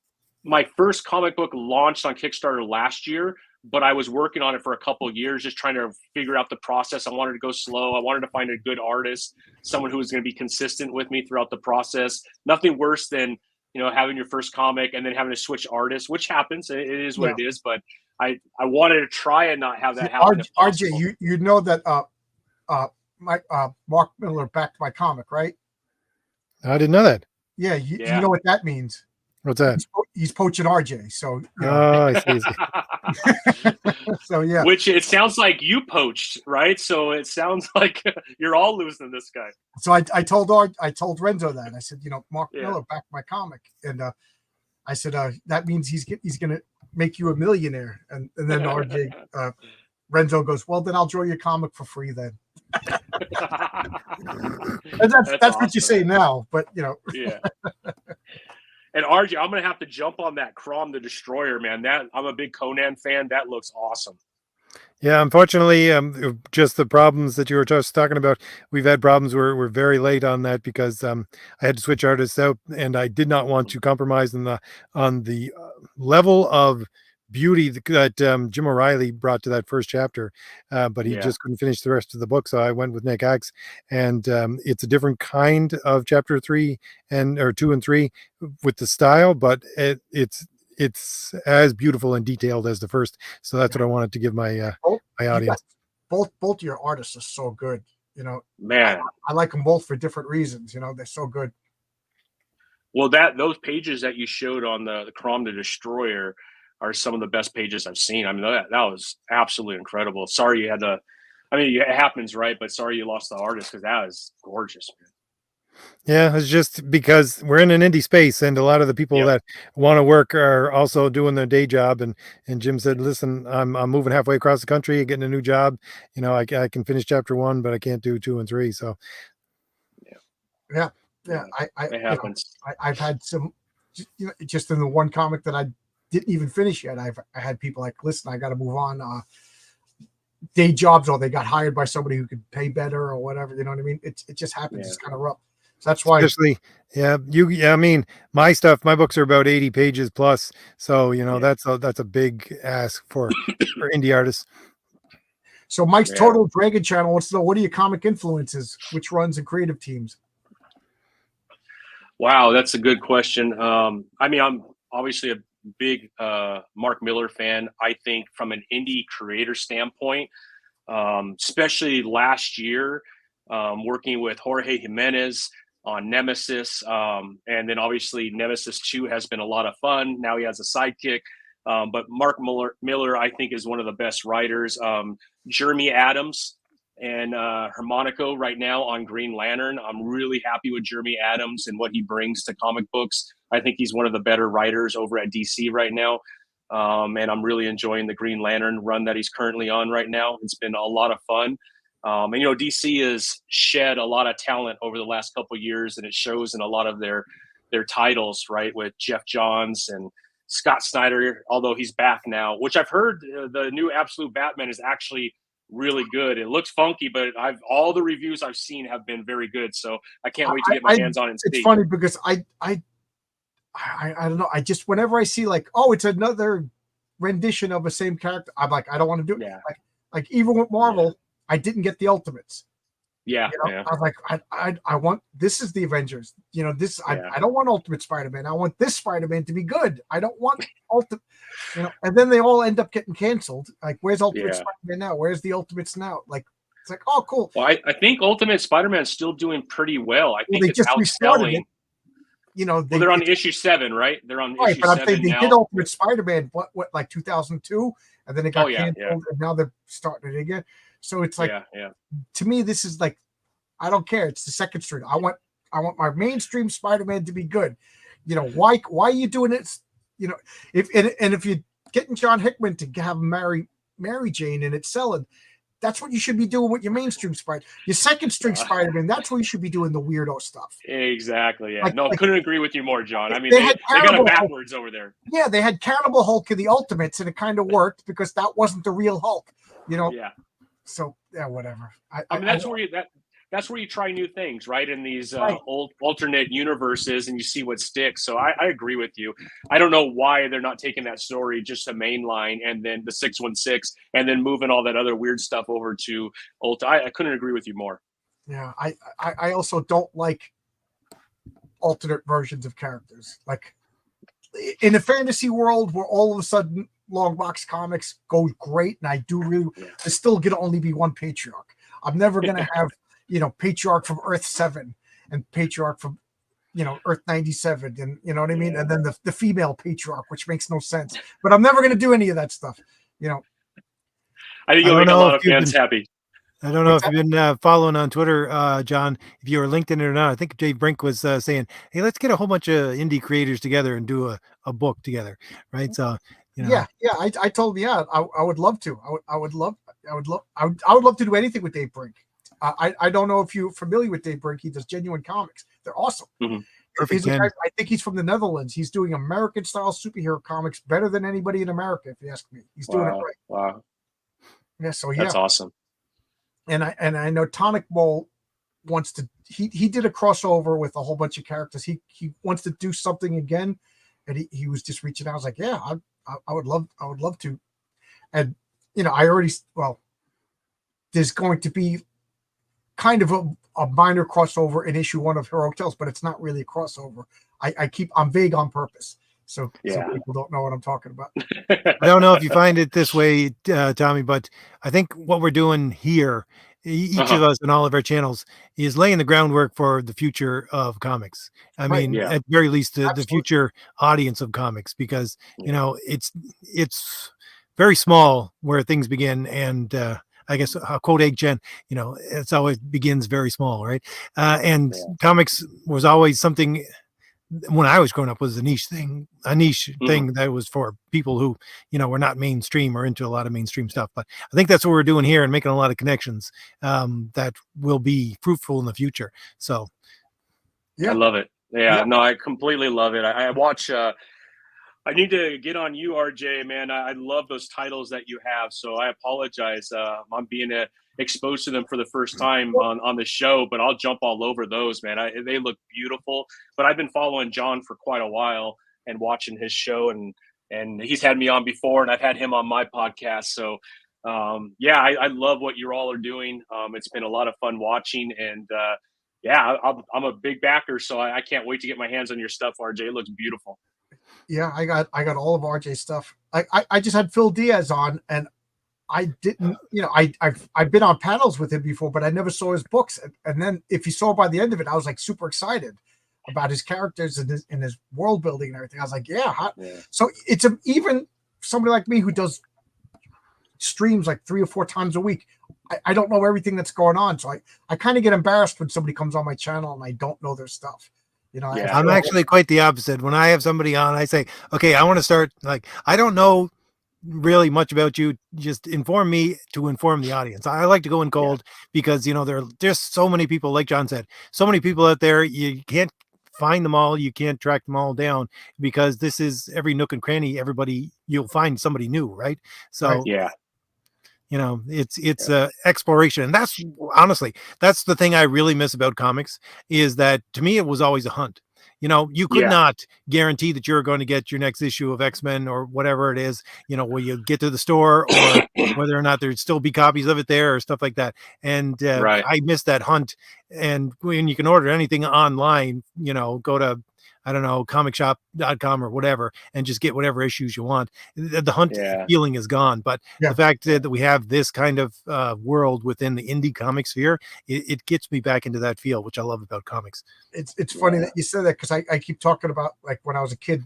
My first comic book launched on Kickstarter last year, but I was working on it for a couple of years, just trying to figure out the process. I wanted to go slow. I wanted to find a good artist, someone who was going to be consistent with me throughout the process. Nothing worse than having your first comic and then having to switch artists, which happens. It is what it is. But I wanted to try and not have that happen. RJ, you know that Mark Miller backed my comic, right? I didn't know that. Yeah, you know what that means. What's that? He's poaching RJ. So I see. So yeah. Which it sounds like you poached, right? So it sounds like you're all losing this guy. So I told Renzo that. I said, Mark Miller backed my comic, and I said, that means he's going to make you a millionaire. And then RJ Renzo goes, well, then I'll draw your comic for free then. And that's awesome. What you say now, but you know. Yeah. And RJ, I'm gonna have to jump on that Crom the Destroyer, man. That I'm a big Conan fan. That looks awesome. Yeah, unfortunately, just the problems that you were just talking about. We've had problems. We're very late on that because I had to switch artists out, and I did not want to compromise on the level of beauty that Jim O'Reilly brought to that first chapter, but he just couldn't finish the rest of the book, so I went with Nick Axe, and it's a different kind of chapter 2 and 3 with the style, but it's as beautiful and detailed as the first, so that's what I wanted to give my my audience. Both your artists are so good, you know, man. I like them both for different reasons, you know, they're so good. Well, those pages that you showed on the Crom the Destroyer are some of the best pages I've seen. I mean, that was absolutely incredible. Sorry you had to, I mean, it happens, right? But sorry you lost the artist, because that was gorgeous, man. Yeah, it's just because we're in an indie space, and a lot of the people that want to work are also doing their day job. And Jim said, "Listen, I'm moving halfway across the country, getting a new job. You know, I can finish chapter 1, but I can't do 2 and 3." So, yeah. It happens. I've had some, you know, just in the one comic that I didn't even finish yet. I had people like, "Listen, I got to move on." Day jobs, or they got hired by somebody who could pay better, or whatever. You know what I mean? It just happens. Yeah. It's kind of rough. So that's why. Especially, I mean, my books are about 80 pages plus. So, you know, that's a big ask for indie artists. So Mike's Total Dragon Channel wants to know, what are your comic influences? Which runs and creative teams? Wow, that's a good question. I mean, I'm obviously a big Mark Millar fan. I think from an indie creator standpoint, especially last year, working with Jorge Jimenez on Nemesis, and then obviously Nemesis 2 has been a lot of fun. Now he has a sidekick, but Mark Millar, I think, is one of the best writers. Jeremy Adams and Harmonico right now on Green Lantern. I'm really happy with Jeremy Adams and what he brings to comic books. I think he's one of the better writers over at DC right now. And I'm really enjoying the Green Lantern run that he's currently on right now. It's been a lot of fun. And, you know, DC has shed a lot of talent over the last couple of years, and it shows in a lot of their titles, right, with Jeff Johns and Scott Snyder, although he's back now, which I've heard the new Absolute Batman is actually really good. It looks funky, but all the reviews I've seen have been very good. So I can't wait to get my hands on it and see. It's funny because I don't know. I just, whenever I see like, oh, it's another rendition of the same character, I'm like, I don't want to do it. Yeah. Like even with Marvel, I didn't get the Ultimates. Yeah, you know? I was like, I want, this is the Avengers. You know, this I don't want Ultimate Spider-Man. I want this Spider-Man to be good. I don't want Ultimate, you know. And then they all end up getting canceled. Like, where's Ultimate Spider-Man now? Where's the Ultimates now? Like, it's like, oh, cool. Well, I think Ultimate Spider-Man is still doing pretty well. I think they it's just outselling. You know, they're on issue 7, right? They're on issue 7 now. They did Ultimate Spider-Man, what, like 2002, and then it got canceled, and now they're starting it again. So it's like, to me, this is like, I don't care. It's the second string. I want my mainstream Spider-Man to be good. You know, why are you doing it? You know, if you're getting John Hickman to have Mary Jane and it's selling, that's what you should be doing with your mainstream Spider. Your second string Spider-Man, that's where you should be doing the weirdo stuff. Exactly. Yeah. Couldn't agree with you more, John. I mean, they got it backwards over there. Yeah, they had Cannibal Hulk in the Ultimates, and it kind of worked because that wasn't the real Hulk. You know. Yeah. So whatever. I mean, that's where you try new things, right? In these old alternate universes, and you see what sticks. So I agree with you. I don't know why they're not taking that story just to mainline and then the 616 and then moving all that other weird stuff over to Ulta. I couldn't agree with you more. Yeah, I also don't like alternate versions of characters. Like in a fantasy world where all of a sudden long box comics go great, and I do really, there's still going to only be one Patriarch. I'm never going to have, you know, Patriarch from Earth 7 and Patriarch from, you know, Earth 97, and you know what I mean? And then the female Patriarch, which makes no sense. But I'm never going to do any of that stuff, you know. I think you'll make a lot of fans happy. I don't know if you've been following on Twitter, John, if you were LinkedIn or not. I think Dave Brink was saying, "Hey, let's get a whole bunch of indie creators together and do a book together." Right. So, yeah. I told him, I would love to. I would love to do anything with Dave Brink. I don't know if you're familiar with Dave Brink. He does Genuine Comics. They're awesome. Mm-hmm. Perfect. I think he's from the Netherlands. He's doing American style superhero comics better than anybody in America, if you ask me. He's doing it right. Wow. Yeah. So that's awesome. And I know Tonic Mole wants to. He did a crossover with a whole bunch of characters. He wants to do something again, and he was just reaching out. I was like, yeah, I would love to. And there's going to be kind of a minor crossover in issue 1 of Heroic Tales, but it's not really a crossover. I'm vague on purpose. So people don't know what I'm talking about. I don't know if you find it this way, Tommy, but I think what we're doing here, each of us and all of our channels, is laying the groundwork for the future of comics. I mean, at very least the future audience of comics, because it's very small where things begin, and I guess I'll quote Egg Chen, it's always begins very small, right? Comics was always something, when I was growing up, was a niche thing that was for people who, were not mainstream or into a lot of mainstream stuff. But I think that's what we're doing here and making a lot of connections that will be fruitful in the future. So. I love it. Yeah, no, I completely love it. I watch, I need to get on you, RJ, man. I love those titles that you have. So I apologize. I'm being exposed to them for the first time on the show, but I'll jump all over those, man. They look beautiful. But I've been following John for quite a while and watching his show, and he's had me on before, and I've had him on my podcast. So I love what you all are doing. It's been a lot of fun watching, and I'm a big backer, so I can't wait to get my hands on your stuff, RJ. It looks beautiful. Yeah, I got all of RJ's stuff. I just had Phil Diaz on, and I didn't, I've been on panels with him before, but I never saw his books. And then if you saw by the end of it, I was like super excited about his characters and his world building and everything. I was like, So it's even somebody like me who does streams like 3 or 4 times a week. I don't know everything that's going on, so I kind of get embarrassed when somebody comes on my channel and I don't know their stuff. I'm actually quite the opposite. When I have somebody on, I say, okay, I want to start, I don't know really much about you, just inform me to inform the audience. I like to go in cold because there are just so many people, like John said, so many people out there. You can't find them all, you can't track them all down, because this is every nook and cranny. Everybody, you'll find somebody new, right? So it's exploration. And that's honestly, that's the thing I really miss about comics, is that to me it was always a hunt. You could not guarantee that you're going to get your next issue of X-Men or whatever it is, where you get to the store, or whether or not there'd still be copies of it there or stuff like that. And I miss that hunt. And when you can order anything online, go to, I don't know, comicshop.com or whatever, and just get whatever issues you want. The hunt feeling is gone. But the fact that we have this kind of world within the indie comic sphere, it gets me back into that feel, which I love about comics. It's funny that you said that, because I keep talking about, like, when I was a kid,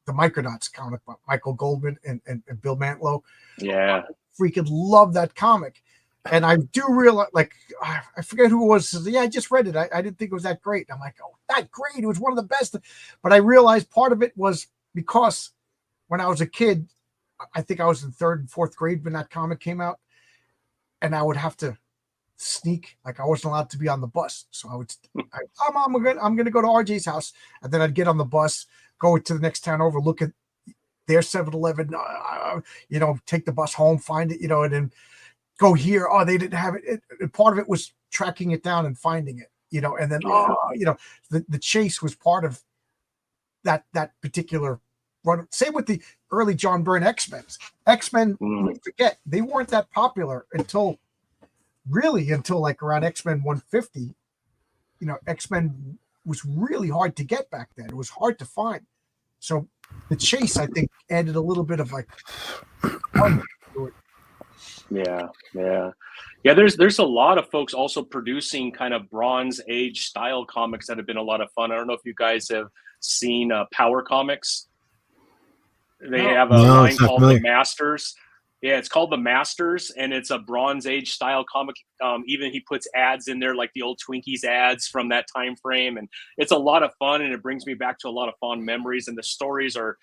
the Micronauts comic by Michael Goldman and Bill Mantlo. Yeah. I freaking love that comic. And I do realize, like, I forget who it was. Says, I just read it. I didn't think it was that great. And I'm like, oh, that great. It was one of the best. But I realized part of it was because when I was a kid, I think I was in 3rd and 4th grade when that comic came out, and I would have to sneak. Like, I wasn't allowed to be on the bus. So I would, I'm going to go to RJ's house. And then I'd get on the bus, go to the next town over, look at their 7-Eleven, take the bus home, find it, and then go here. Oh, they didn't have it. And part of it was tracking it down and finding it, and then, the chase was part of that particular run. Same with the early John Byrne X-Men, forget, they weren't that popular until like around X-Men 150. X-Men was really hard to get back then. It was hard to find. So the chase, I think, added a little bit of like fun to it. Yeah, there's a lot of folks also producing kind of Bronze Age style comics that have been a lot of fun. I don't know if you guys have seen Power Comics. They have a line called The Masters. Yeah, it's called The Masters, and it's a Bronze Age style comic. Even he puts ads in there, like the old Twinkies ads from that time frame, and it's a lot of fun, and it brings me back to a lot of fond memories. And the stories are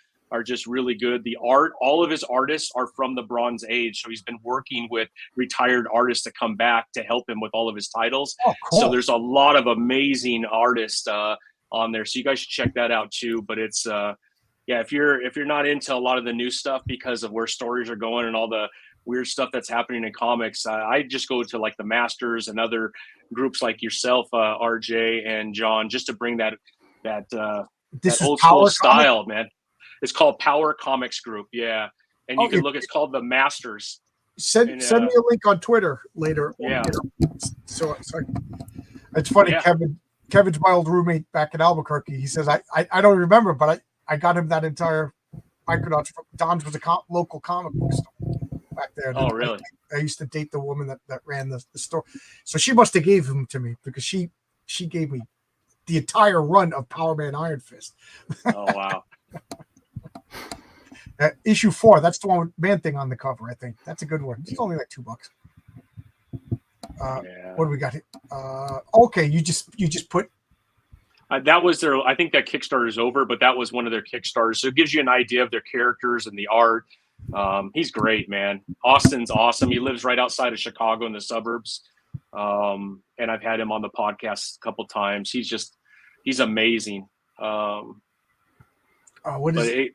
just really good. The art, all of his artists are from the Bronze Age, so he's been working with retired artists to come back to help him with all of his titles. Oh, cool. So there's a lot of amazing artists on there, so you guys should check that out too. But it's yeah, if you're not into a lot of the new stuff because of where stories are going and all the weird stuff that's happening in comics, I just go to like the Masters and other groups like yourself, RJ and John, just to bring that old school style, man. It's called Power Comics Group, yeah, and you can look. It's called the Masters. Send me a link on Twitter later. Yeah. So it's funny. Yeah. Kevin's my old roommate back in Albuquerque. He says I don't remember, but I got him that entire Micronauts. Don's was a local comic book store back there. Oh, really? I used to date the woman that ran the store, so she must have gave him to me because she gave me the entire run of Power Man Iron Fist. Oh, wow. Issue 4. That's the one with Man Thing on the cover. I think that's a good one. It's only like $2. What do we got here? Okay, you just put. That was their. I think that Kickstarter is over, but that was one of their Kickstarters. So it gives you an idea of their characters and the art. He's great, man. Austin's awesome. He lives right outside of Chicago in the suburbs, and I've had him on the podcast a couple times. He's amazing. What is it?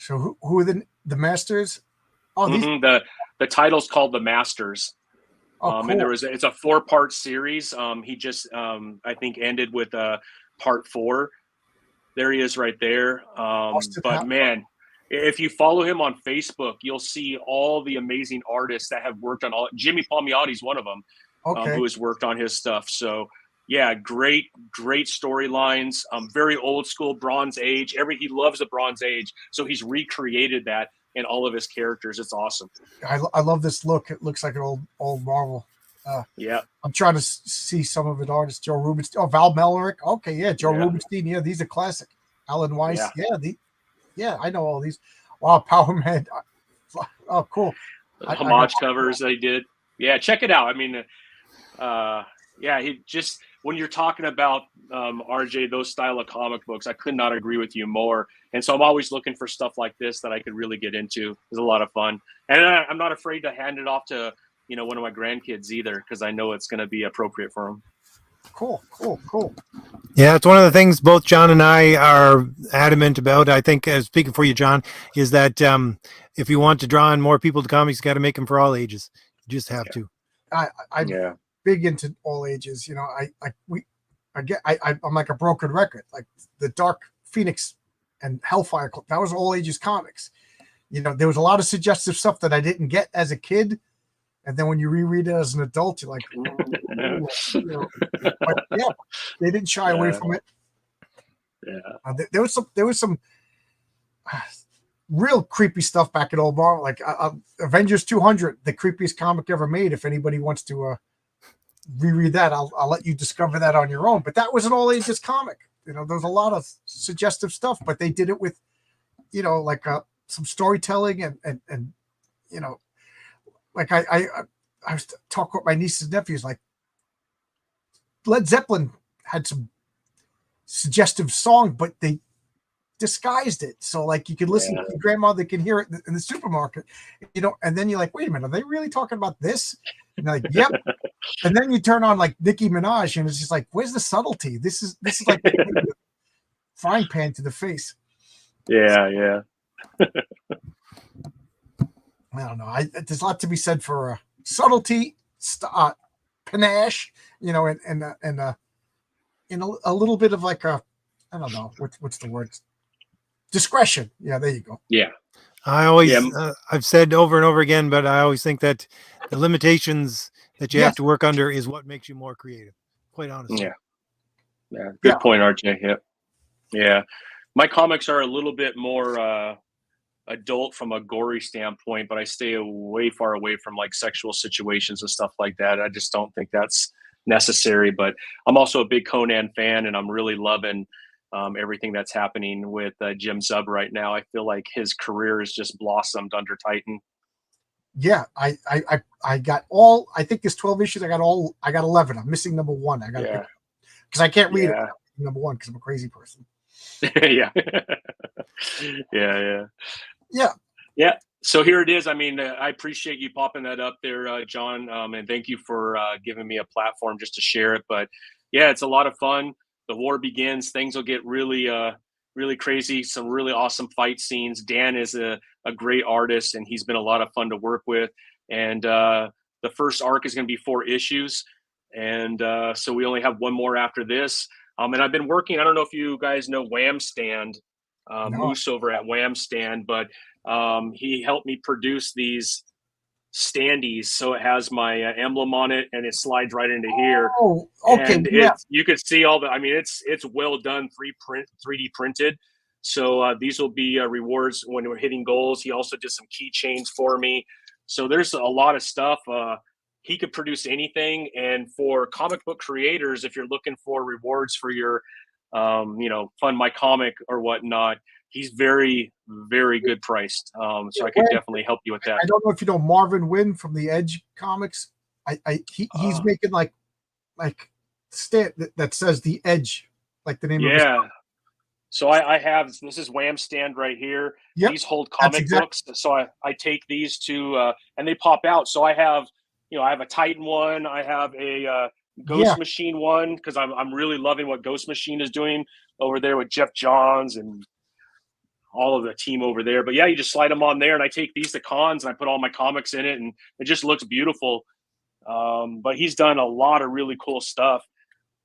So who are the Masters? Oh, the title's called The Masters. Oh, cool. And it's a 4-part series. He just I think ended with part 4. There he is right there. But man, if you follow him on Facebook, you'll see all the amazing artists that have worked on all. Jimmy Palmiotti's one of them, who has worked on his stuff. So yeah, great storylines. Very old school Bronze Age. He loves the Bronze Age, so he's recreated that in all of his characters. It's awesome. I love this look. It looks like an old Marvel. Yeah, I'm trying to see some of it. Artists: Joe Rubinstein, Val Mellerick. Okay, yeah, Joe Rubinstein. Yeah, these are classic. Alan Weiss. Yeah, I know all these. Wow, Power Man. Oh, cool. Homage covers they did. Yeah, check it out. I mean, he just. When you're talking about RJ, those style of comic books, I could not agree with you more. And so I'm always looking for stuff like this that I could really get into. It's a lot of fun, and I'm not afraid to hand it off to one of my grandkids either, because I know it's going to be appropriate for them. Cool. Yeah, it's one of the things both John and I are adamant about. I think, speaking for you, John, is that if you want to draw in more people to comics, you got to make them for all ages. You just have to. I'm big into all ages. I'm like a broken record. Like the Dark Phoenix and Hellfire Club, that was all ages comics. There was a lot of suggestive stuff that I didn't get as a kid, and then when you reread it as an adult, you're like, but yeah, they didn't shy away from it. Yeah, there was some real creepy stuff back in old Marvel, like Avengers 200, the creepiest comic ever made. If anybody wants to reread that, I'll let you discover that on your own. But that was an all ages comic. There's a lot of suggestive stuff, but they did it with, like some storytelling and like I was talking with my nieces and nephews, like Led Zeppelin had some suggestive song, but they disguised it so like you could listen to your grandmother, can hear it in the supermarket, and then you're like, wait a minute, are they really talking about this? And they're like, yep. And then you turn on like Nicki Minaj, and it's just like, where's the subtlety? This is like frying pan to the face. Yeah. I don't know. There's a lot to be said for subtlety, panache, and a little bit of like I don't know what's the word. Discretion. Yeah, there you go. Yeah. I always, I've said over and over again, but I always think that the limitations that you have to work under is what makes you more creative. Quite honestly. Yeah. Good point, RJ. Yeah. My comics are a little bit more adult from a gory standpoint, but I stay far away from like sexual situations and stuff like that. I just don't think that's necessary. But I'm also a big Conan fan, and I'm really loving everything that's happening with Jim Zub right now. I feel like his career has just blossomed under Titan. Yeah, I got all. I think there's 12 issues. I got 11. I'm missing number 1. I got to pick because I can't read it. Number 1 because I'm a crazy person. Yeah. Yeah. So here it is. I mean, I appreciate you popping that up there, John, and thank you for giving me a platform just to share it. But yeah, it's a lot of fun. The war begins. Things will get really, really crazy. Some really awesome fight scenes. Dan is a great artist, and he's been a lot of fun to work with. And the first arc is going to be 4 issues, and so we only have 1 more after this. And I've been working. I don't know if you guys know Wham Stand, Moose over at Wham Stand, but he helped me produce these standees, so it has my emblem on it, and it slides right into here. Oh, okay. And you could see all the. I mean, it's well done, 3D printed. So these will be rewards when we're hitting goals. He also did some keychains for me. So there's a lot of stuff. He could produce anything, and for comic book creators, if you're looking for rewards for your, fund my comic or whatnot, he's very, very good priced. So I could definitely help you with that. I don't know if you know Marvin Wynn from the Edge comics. He's making like that says the Edge, like the name of his comic. So I have, this is Wham Stand right here. Yep. These hold comic books. So I take these to, and they pop out. So I have, I have a Titan one. I have a Ghost Machine one, because I'm really loving what Ghost Machine is doing over there with Jeff Johns and all of the team over there. But yeah, you just slide them on there, and I take these to cons and I put all my comics in it, and it just looks beautiful. But he's done a lot of really cool stuff.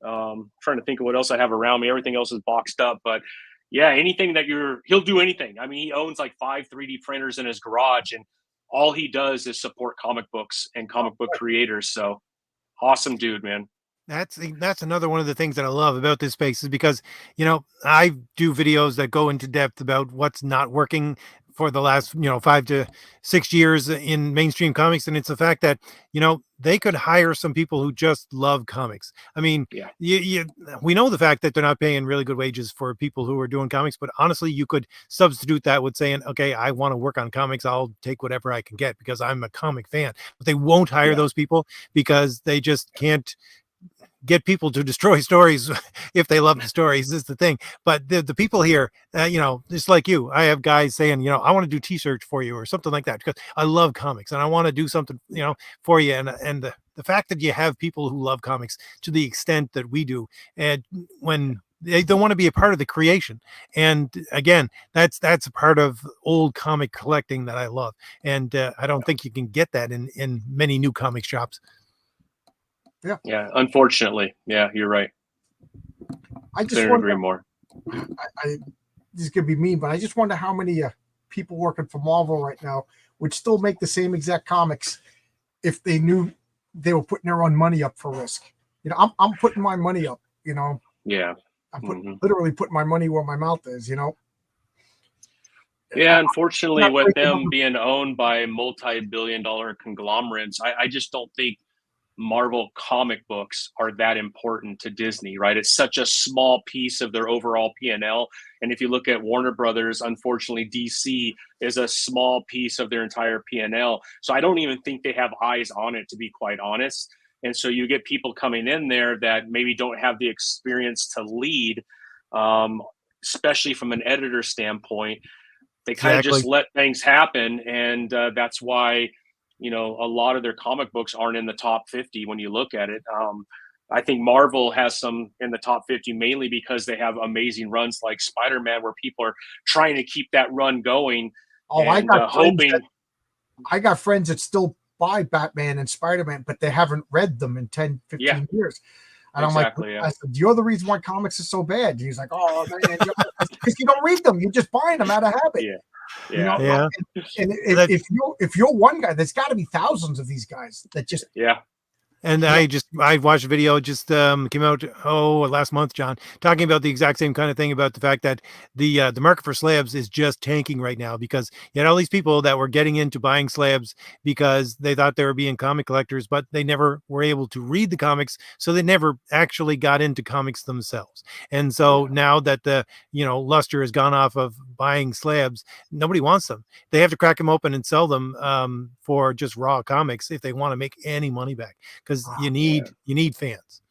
Trying to think of what else I have around me. Everything else is boxed up, but yeah, anything that he'll do anything. I mean, he owns like 5 3D printers in his garage, and all he does is support comic books and comic book creators. So awesome dude, man. That's another one of the things that I love about this space, is because, I do videos that go into depth about what's not working for the last, 5 to 6 years in mainstream comics. And it's the fact that, they could hire some people who just love comics. I mean, we know the fact that they're not paying really good wages for people who are doing comics, but honestly, you could substitute that with saying, okay, I want to work on comics. I'll take whatever I can get because I'm a comic fan. But they won't hire those people because they just can't get people to destroy stories if they love the stories, is the thing. But the people here, just like you, I have guys saying, I want to do T-shirts for you or something like that because I love comics and I want to do something, for you. And the fact that you have people who love comics to the extent that we do, and when they don't want to be a part of the creation. And again, that's a part of old comic collecting that I love. And I don't think you can get that in many new comic shops. Yeah. Unfortunately, you're right. I just couldn't agree more. This could be mean, but I just wonder how many people working for Marvel right now would still make the same exact comics if they knew they were putting their own money up for risk. I'm putting my money up. Yeah. I'm literally putting my money where my mouth is. Yeah, unfortunately, with them being owned by multi-billion-dollar conglomerates, I just don't think Marvel comic books are that important to Disney, right? It's such a small piece of their overall P&L. And if you look at Warner Brothers, unfortunately, DC is a small piece of their entire P&L. So I don't even think they have eyes on it, to be quite honest. And so you get people coming in there that maybe don't have the experience to lead, especially from an editor standpoint. They kind of just let things happen. And that's why a lot of their comic books aren't in the top 50 when you look at it. I think Marvel has some in the top 50 mainly because they have amazing runs like Spider-Man, where people are trying to keep that run going. Oh, I got friends that still buy Batman and Spider-Man, but they haven't read them in 10, 15 years. And I'm like, I said, you're the reason why comics are so bad. And he's like, oh, man, because you don't read them. You're just buying them out of habit. Yeah. And if you're one guy, there's got to be thousands of these guys that just And I watched a video just came out last month, John, talking about the exact same kind of thing, about the fact that the market for slabs is just tanking right now because you had all these people that were getting into buying slabs because they thought they were being comic collectors, but they never were able to read the comics, so they never actually got into comics themselves. And so now that the luster has gone off of buying slabs. Nobody wants them. They have to crack them open and sell them for just raw comics if they want to make any money back, because you need fans.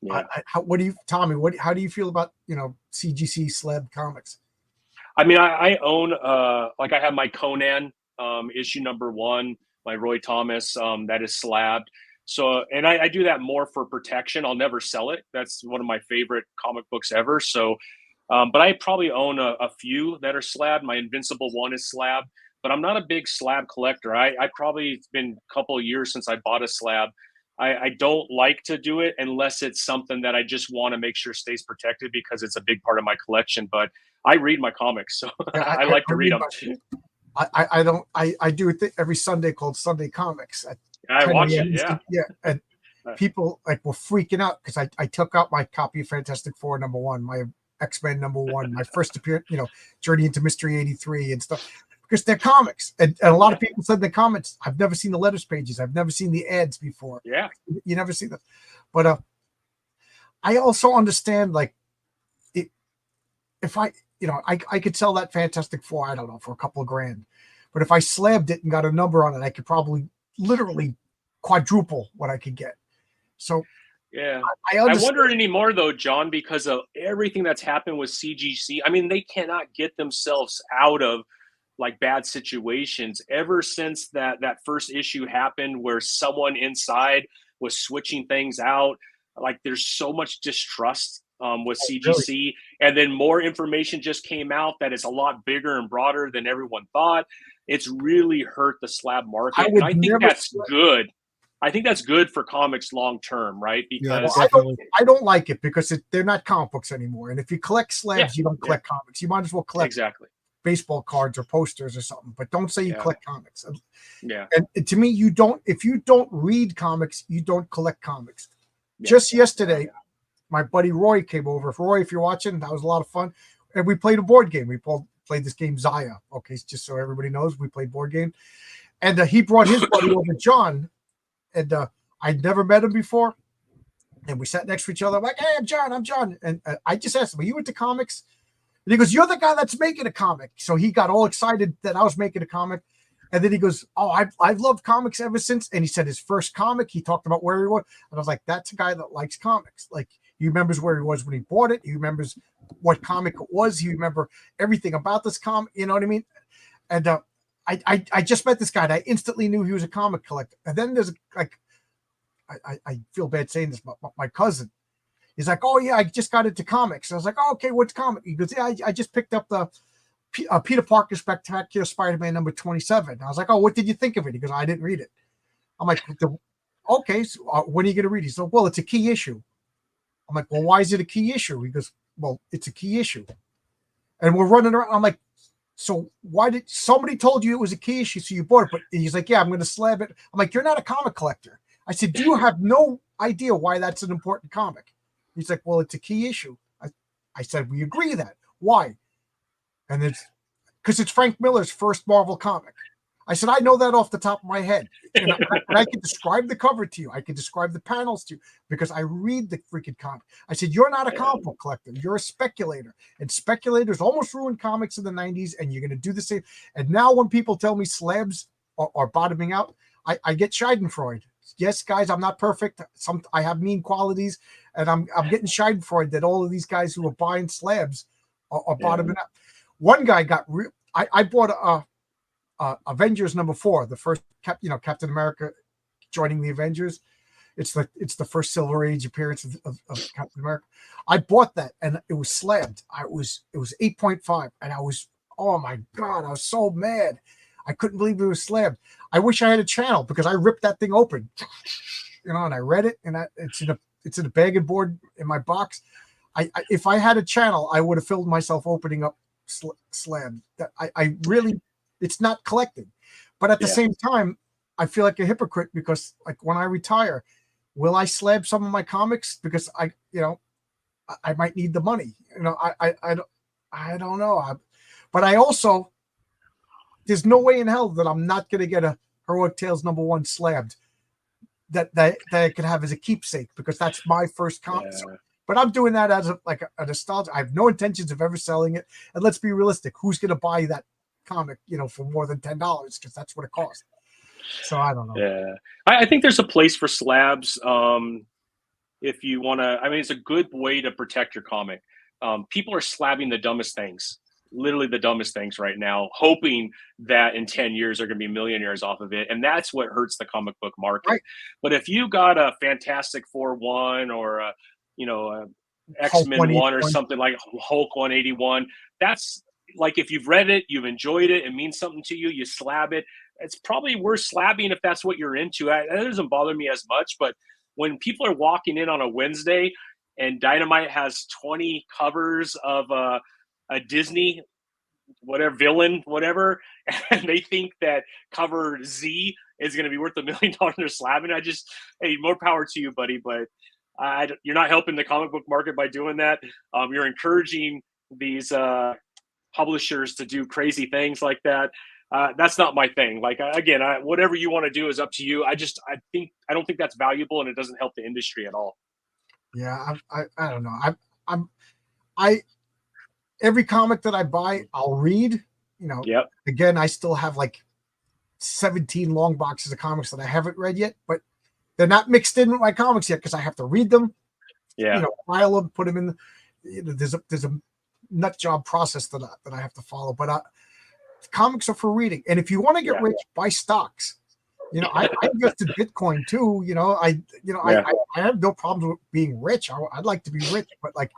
Yeah. What do you, Tommy? How do you feel about CGC slab comics? I mean, I own like I have my Conan issue #1, my Roy Thomas that is slabbed. So, and I do that more for protection. I'll never sell it. That's one of my favorite comic books ever. So, but I probably own a few that are slabbed. My Invincible one is slabbed, but I'm not a big slab collector. I probably, it's been a couple of years since I bought a slab. I don't like to do it unless it's something that I just want to make sure stays protected because it's a big part of my collection. But I read my comics, so I like to read them. I do it every Sunday called Sunday Comics. I watch it, yeah. And people were freaking out because I took out my copy of Fantastic Four #1, my X-Men #1, my first appearance, Journey into Mystery 83 and stuff, because they're comics. And a lot of people said in the comments, I've never seen the letters pages. I've never seen the ads before. Yeah. You never see that. But I also understand, if I could sell that Fantastic Four, I don't know, for a couple of grand. But if I slabbed it and got a number on it, I could probably literally quadruple what I could get. So yeah, I wonder anymore though, John, because of everything that's happened with CGC. I mean, they cannot get themselves out of bad situations ever since that first issue happened where someone inside was switching things out. There's so much distrust with CGC, really? And then more information just came out that it's a lot bigger and broader than everyone thought. It's really hurt the slab market, and I think that's good. I think that's good for comics long term, right? Because I don't like it because they're not comic books anymore. And if you collect slabs, you don't collect comics. You might as well collect baseball cards or posters or something. But don't say you collect comics. Yeah. And to me, if you don't read comics, you don't collect comics. Yeah. Just yesterday, my buddy Roy came over. Roy, if you're watching, that was a lot of fun. And we played a board game. We played this game, Zaya. Okay, just so everybody knows, we played board game. And he brought his buddy over, John. And I'd never met him before. And we sat next to each other. I'm like, hey, I'm John. And I just asked him, are you into comics? And he goes, you're the guy that's making a comic. So he got all excited that I was making a comic. And then he goes, oh, I've loved comics ever since. And he said his first comic, he talked about where he was. And I was like, that's a guy that likes comics. He remembers where he was when he bought it. He remembers what comic it was. He remember everything about this comic. You know what I mean? And I just met this guy and I instantly knew he was a comic collector. And then there's I feel bad saying this, but my cousin, he's like, oh yeah, I just got into comics. And I was like, oh, okay, what's comic? He goes, yeah, I just picked up the Peter Parker Spectacular Spider-Man #27. I was like, oh, what did you think of it? He goes, I didn't read it. I'm like, okay, so when are you going to read it? He said, well, it's a key issue. I'm like, well, why is it a key issue? He goes, well, it's a key issue. And we're running around. I'm like, so why did somebody told you it was a key issue? So you bought it. But he's like, yeah, I'm going to slab it. I'm like, you're not a comic collector. I said, do you have no idea why that's an important comic? He's like, well, it's a key issue. I said, we agree that. Why? And it's because it's Frank Miller's first Marvel comic. I said, I know that off the top of my head. And I can describe the cover to you. I can describe the panels to you because I read the freaking comic. I said, you're not a comic book collector. You're a speculator. And speculators almost ruined comics in the 90s, and you're going to do the same. And now when people tell me slabs are bottoming out, I get schadenfreude. Yes, guys, I'm not perfect. I have mean qualities, and I'm getting schadenfreude that all of these guys who are buying slabs are bottoming out. One guy got I bought Avengers #4, the first Captain America joining the Avengers. It's the first Silver Age appearance of Captain America. I bought that and it was slabbed. It was 8.5, and I was, oh my god, I was so mad. I couldn't believe it was slabbed. I wish I had a channel because I ripped that thing open, and I read it, and it's in a bag and board in my box. If I had a channel, I would have filmed myself opening up slab. I really, it's not collecting, but at the same time, I feel like a hypocrite because when I retire, will I slab some of my comics because I might need the money. I don't know. But I also, there's no way in hell that I'm not going to get a Heroic Tales #1 slabbed that I could have as a keepsake because that's my first comic. Yeah. But I'm doing that as a nostalgia. I have no intentions of ever selling it. And let's be realistic. Who's going to buy that comic, for more than $10? Because that's what it costs. So I don't know. Yeah. I think there's a place for slabs. If you want to, it's a good way to protect your comic. People are slabbing the dumbest things, literally the dumbest things right now, hoping that in 10 years they're going to be millionaires off of it. And that's what hurts the comic book market. Right. But if you got a Fantastic Four 1 or a X-Men 1 or something like Hulk 181, that's like, if you've read it, you've enjoyed it, it means something to you, you slab it. It's probably worth slabbing if that's what you're into. That doesn't bother me as much, but when people are walking in on a Wednesday and Dynamite has 20 covers of a Disney, whatever villain, whatever, and they think that cover Z is going to be worth $1 million they're slabbing, hey, more power to you, buddy. But you're not helping the comic book market by doing that. You're encouraging these publishers to do crazy things like that. That's not my thing. Like, again, whatever you want to do is up to you. I don't think that's valuable, and it doesn't help the industry at all. Yeah, I don't know. Every comic that I buy, I'll read. Yep. Again, I still have like 17 long boxes of comics that I haven't read yet, but they're not mixed in with my comics yet because I have to read them. Yeah. File them, put them in. There's a nut job process that I have to follow, but comics are for reading. And if you want to get rich, buy stocks. I invested Bitcoin too. I have no problems with being rich. I'd like to be rich, but like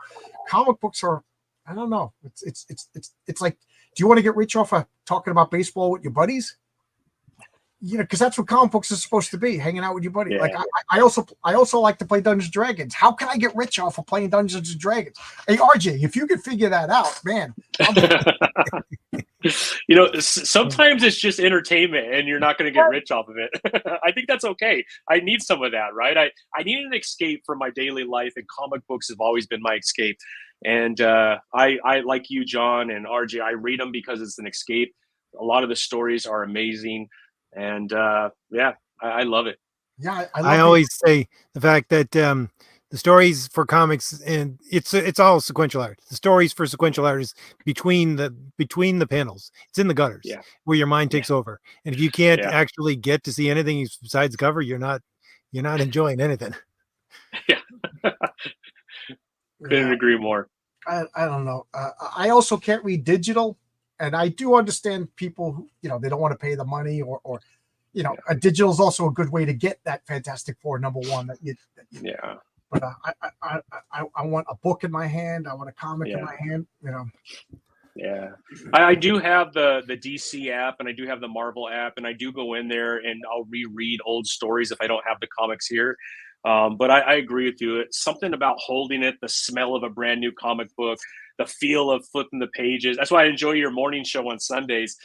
comic books are, I don't know. It's like, do you want to get rich off of talking about baseball with your buddies? Because that's what comic books are supposed to be, hanging out with your buddy. Yeah. Like I also like to play Dungeons and Dragons. How can I get rich off of playing Dungeons and Dragons? Hey, RJ, if you could figure that out, man. Sometimes it's just entertainment and you're not going to get rich off of it. I think that's okay. I need some of that, right? I need an escape from my daily life, and comic books have always been my escape. And I like you, John and RJ, I read them because it's an escape. A lot of the stories are amazing. And I love it. Yeah, I always say the fact that the stories for comics, and it's all sequential art. The stories for sequential art is between the panels. It's in the gutters where your mind takes over. And if you can't actually get to see anything besides the cover, you're not enjoying anything. Yeah, couldn't agree more. I don't know. I also can't read digital. And I do understand people who, they don't want to pay the money or a digital is also a good way to get that Fantastic Four #1 that you. But I want a book in my hand. I want a comic in my hand, Yeah. I do have the DC app, and I do have the Marvel app, and I do go in there and I'll reread old stories if I don't have the comics here. But I agree with you. It's something about holding it, the smell of a brand new comic book, the feel of flipping the pages. That's why I enjoy your morning show on Sundays,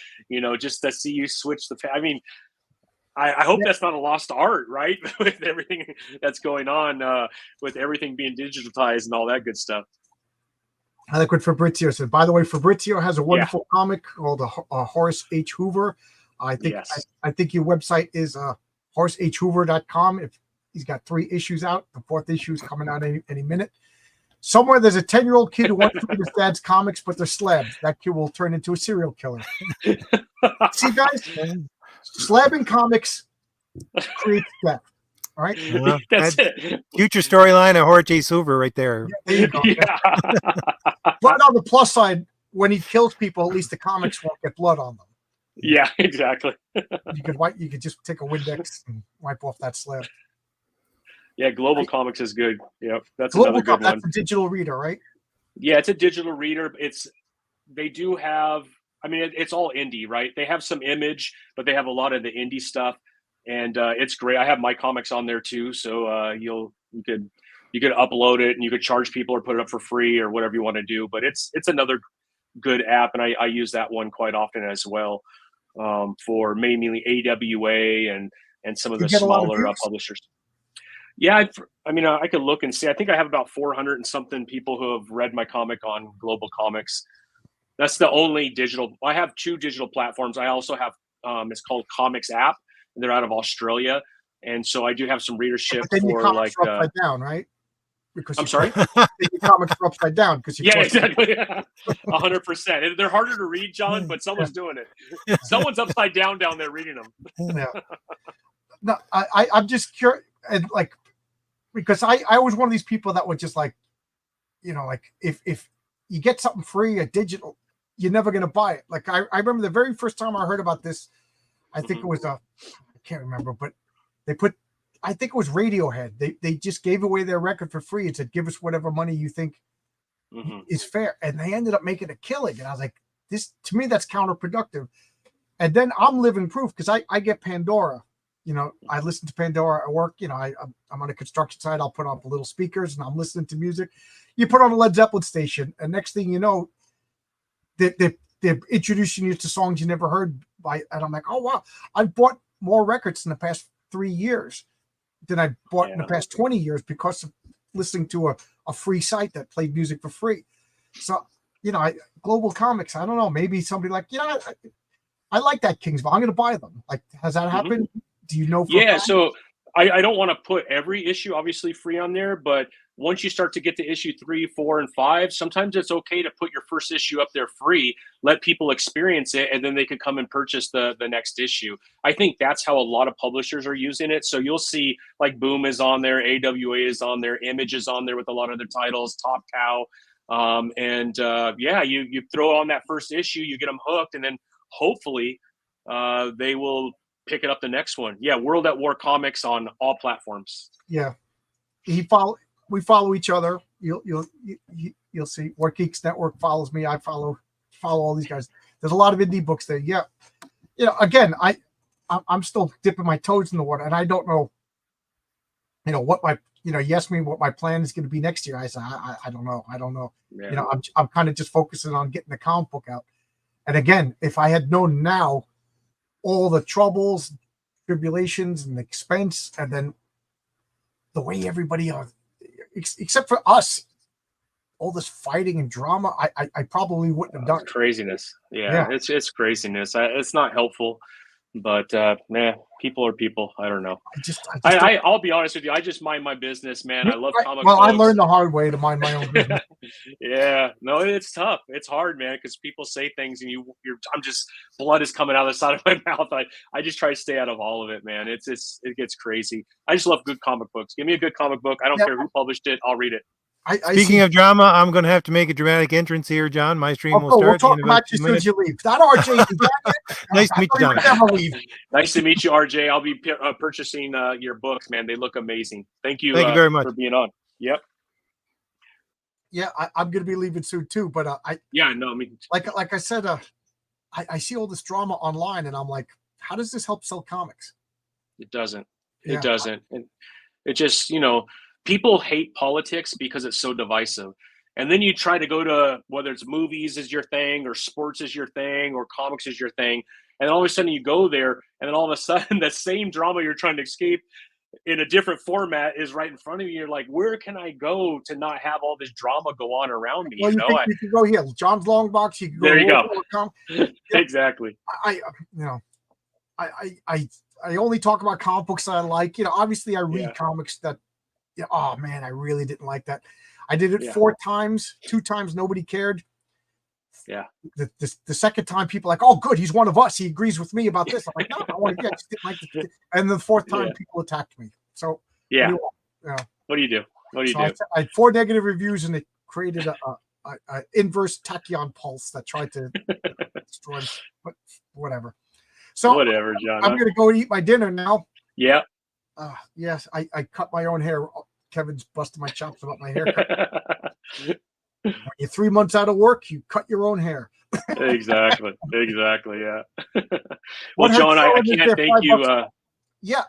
just to see you switch I hope that's not a lost art, right? With everything that's going on, with everything being digitized and all that good stuff. I like what Fabrizio said. By the way, Fabrizio has a wonderful comic called Horace H. Hoover. I think I think your website is horaceHoover.com. If he's got 3 issues out, the 4th issue is coming out any minute. Somewhere there's a 10-year-old kid who wants to read his dad's comics, but they're slabs. That kid will turn into a serial killer. See, guys, slabbing comics creates death. All right, that's it. Future storyline of Horace Hoover right there. Yeah, there you go. But on the plus side, when he kills people, at least the comics won't get blood on them. Yeah, exactly. You could just take a Windex and wipe off that slab. Yeah, Global Comics is good. Yep, that's Global another good one. That's a digital reader, right? Yeah, it's a digital reader. They do have. It's all indie, right? They have some image, but they have a lot of the indie stuff, and it's great. I have my comics on there too, so you could upload it and you could charge people or put it up for free or whatever you want to do. But it's another good app, and I use that one quite often as well, for mainly AWA and some of the smaller publishers. Yeah, I could look and see. I think I have about 400 and something people who have read my comic on Global Comics. That's the only digital. I have 2 digital platforms. I also have it's called Comics App, and they're out of Australia, and so I do have some readership for like upside down, right? because I'm sorry. Your comics are upside down because yeah, exactly. 100%. They're harder to read, John, but someone's doing it. Someone's upside down there reading them. Yeah. No, I'm just curious, and like, because I was one of these people that would just like, like if you get something free, a digital, you're never gonna buy it. Like I remember the very first time I heard about this, I think it was I can't remember, but I think it was Radiohead. They just gave away their record for free and said, give us whatever money you think is fair. And they ended up making a killing. And I was like, to me, that's counterproductive. And then I'm living proof because I get Pandora. I listen to Pandora at work. I'm on a construction site. I'll put on the little speakers and I'm listening to music. You put on a Led Zeppelin station, and next thing you know, they're introducing you to songs you never heard by. And I'm like, oh wow, I've bought more records in the past 3 years than I bought in the past 20 years because of listening to a free site that played music for free. So, Global Comics, I don't know, maybe somebody like, I like that Kingsville. I'm going to buy them. Like, has that happened? Do you know? So I don't want to put every issue obviously free on there, but once you start to get to issue 3, 4, and 5, sometimes it's okay to put your first issue up there free, let people experience it, and then they could come and purchase the next issue. I think that's how a lot of publishers are using it. So you'll see like Boom is on there, AWA is on there, Image is on there with a lot of their titles, Top Cow. You throw on that first issue, you get them hooked, and then hopefully they will pick it up the next one. Yeah, World at War Comics on all platforms. Yeah, we follow each other. You'll see. War Geeks Network follows me. I follow all these guys. There's a lot of indie books there. Yeah, again, I'm still dipping my toes in the water, and I don't know. What my you asked me what my plan is going to be next year. I said I don't know. Yeah. I'm kind of just focusing on getting the comic book out. And again, if I had known now all the troubles, tribulations, and expense, and then the way everybody except for us, all this fighting and drama, I probably wouldn't have done it. Craziness. Yeah. It's craziness. It's not helpful, but people are people. I don't know. I'll be honest with you. I just mind my business, man. I love comic books. I learned the hard way to mind my own business. Yeah, no, it's tough. It's hard, man, because people say things and I'm just, blood is coming out of the side of my mouth. I just try to stay out of all of it, man. It gets crazy. I just love good comic books. Give me a good comic book. I don't care who published it. I'll read it. Speaking of drama, I'm going to have to make a dramatic entrance here, John. My stream will start. We'll talk about you as soon as you leave. That RJ. Nice to meet you, John. Nice to meet you, RJ. I'll be purchasing your books, man. They look amazing. Thank you very much for being on. Yep. Yeah, I'm going to be leaving soon too. But like I said, I see all this drama online, and I'm like, how does this help sell comics? It doesn't. It doesn't. It just people hate politics because it's so divisive. And then you try to go to whether it's movies is your thing or sports is your thing or comics is your thing. And all of a sudden you go there and then all of a sudden the same drama you're trying to escape in a different format is right in front of you. You're like, where can I go to not have all this drama go on around me? Well, you can go here. John's Long Box. You can go there you go. Exactly. I only talk about comic books that I like. Obviously I read comics that, oh man, I really didn't like that. I did it 4 times, 2 times nobody cared. Yeah. The second time people are like, oh good, he's one of us. He agrees with me about this. I'm like, no, I just didn't like it. And the 4th time people attacked me. So what do you do? I had 4 negative reviews and it created a inverse tachyon pulse that tried to destroy me. But whatever. So whatever, John. I'm gonna go eat my dinner now. Yeah. Yes, I cut my own hair. Kevin's busting my chops about my haircut. When you're 3 months out of work, you cut your own hair. Exactly. Yeah. Well, John, I can't thank you.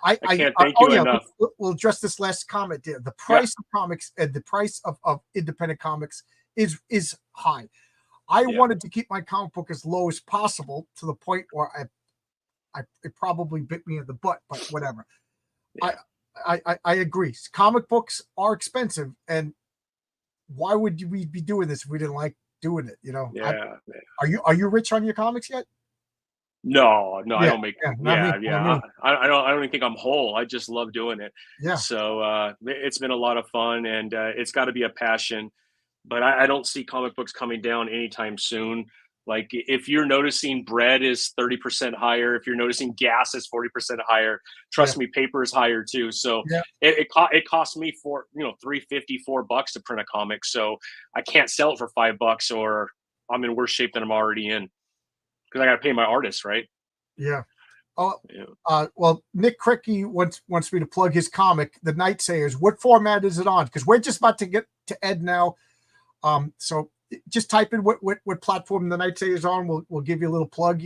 I can't thank you enough. We'll address this last comment there. The price of comics and the price of independent comics is high. I wanted to keep my comic book as low as possible to the point where it probably bit me in the butt, but whatever. Yeah. I agree. Comic books are expensive, and why would we be doing this if we didn't like doing it? Yeah. Are you rich on your comics yet? No, Yeah, I don't make. yeah, not me, Yeah. not me. I don't even think I'm whole. I just love doing it. Yeah. So it's been a lot of fun, and it's got to be a passion. But I don't see comic books coming down anytime soon. Like if you're noticing bread is 30% higher, if you're noticing gas is 40% higher, trust me, paper is higher too. So Yeah. it costs me $3.50 $4 to print a comic. So I can't sell it for $5 or I'm in worse shape than I'm already in because I got to pay my artists, right? Yeah. Oh, Yeah. well, Nick Cricky wants me to plug his comic, The Nightsayers. What format is it on? Because we're just about to get to Ed now. So just type in what platform The Nightsayers on. We'll give you a little plug.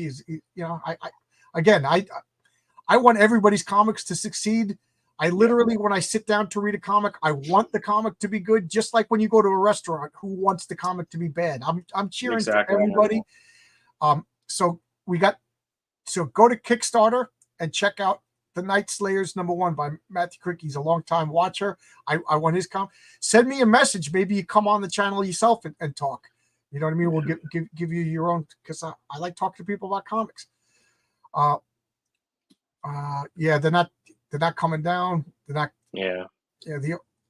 I want everybody's comics to succeed. I literally, when I sit down to read a comic, I want the comic to be good. Just like when you go to a restaurant, who wants the comic to be bad? I'm cheering for everybody. So go to Kickstarter and check out The Night Slayers #1 by Matthew Crick. He's a longtime watcher. I want his comment. Send me a message. Maybe you come on the channel yourself and talk. You know what I mean? We'll give you your own, because I like talking to people about comics. Yeah, they're not coming down. They're not. Yeah.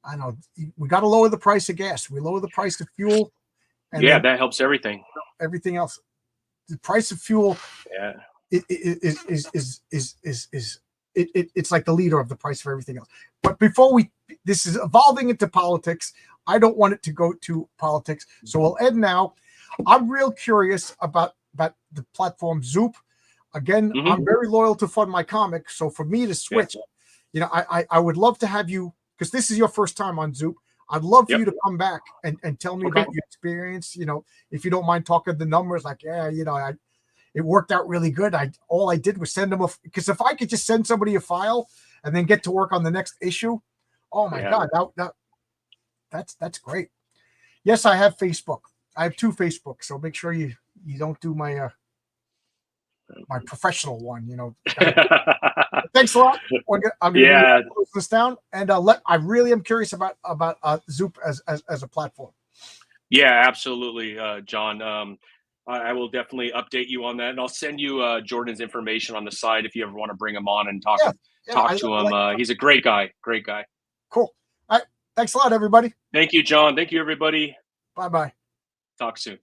I know we got to lower the price of gas. We lower the price of fuel. And that helps everything. Everything else. The price of fuel. Yeah. It's like the leader of the price of everything else. But before this is evolving into politics. I don't want it to go to politics. So we'll end now. I'm real curious about the platform Zoop. Again, I'm very loyal to Fund My Comic. So for me to switch, I would love to have you, because this is your first time on Zoop. I'd love for you to come back and tell me about your experience. If you don't mind talking the numbers, like, it worked out really good. All I did was send them because if I could just send somebody a file and then get to work on the next issue, oh my God, that's great. Yes, I have Facebook. I have 2 Facebooks, so make sure you don't do my my professional one. Thanks a lot. I'm gonna close this down, and I really am curious about Zoop as a platform. Yeah, absolutely, John. I will definitely update you on that, and I'll send you Jordan's information on the side if you ever want to bring him on and talk to him. He's a great guy. Great guy. Cool. All right. Thanks a lot, everybody. Thank you, John. Thank you, everybody. Bye-bye. Talk soon.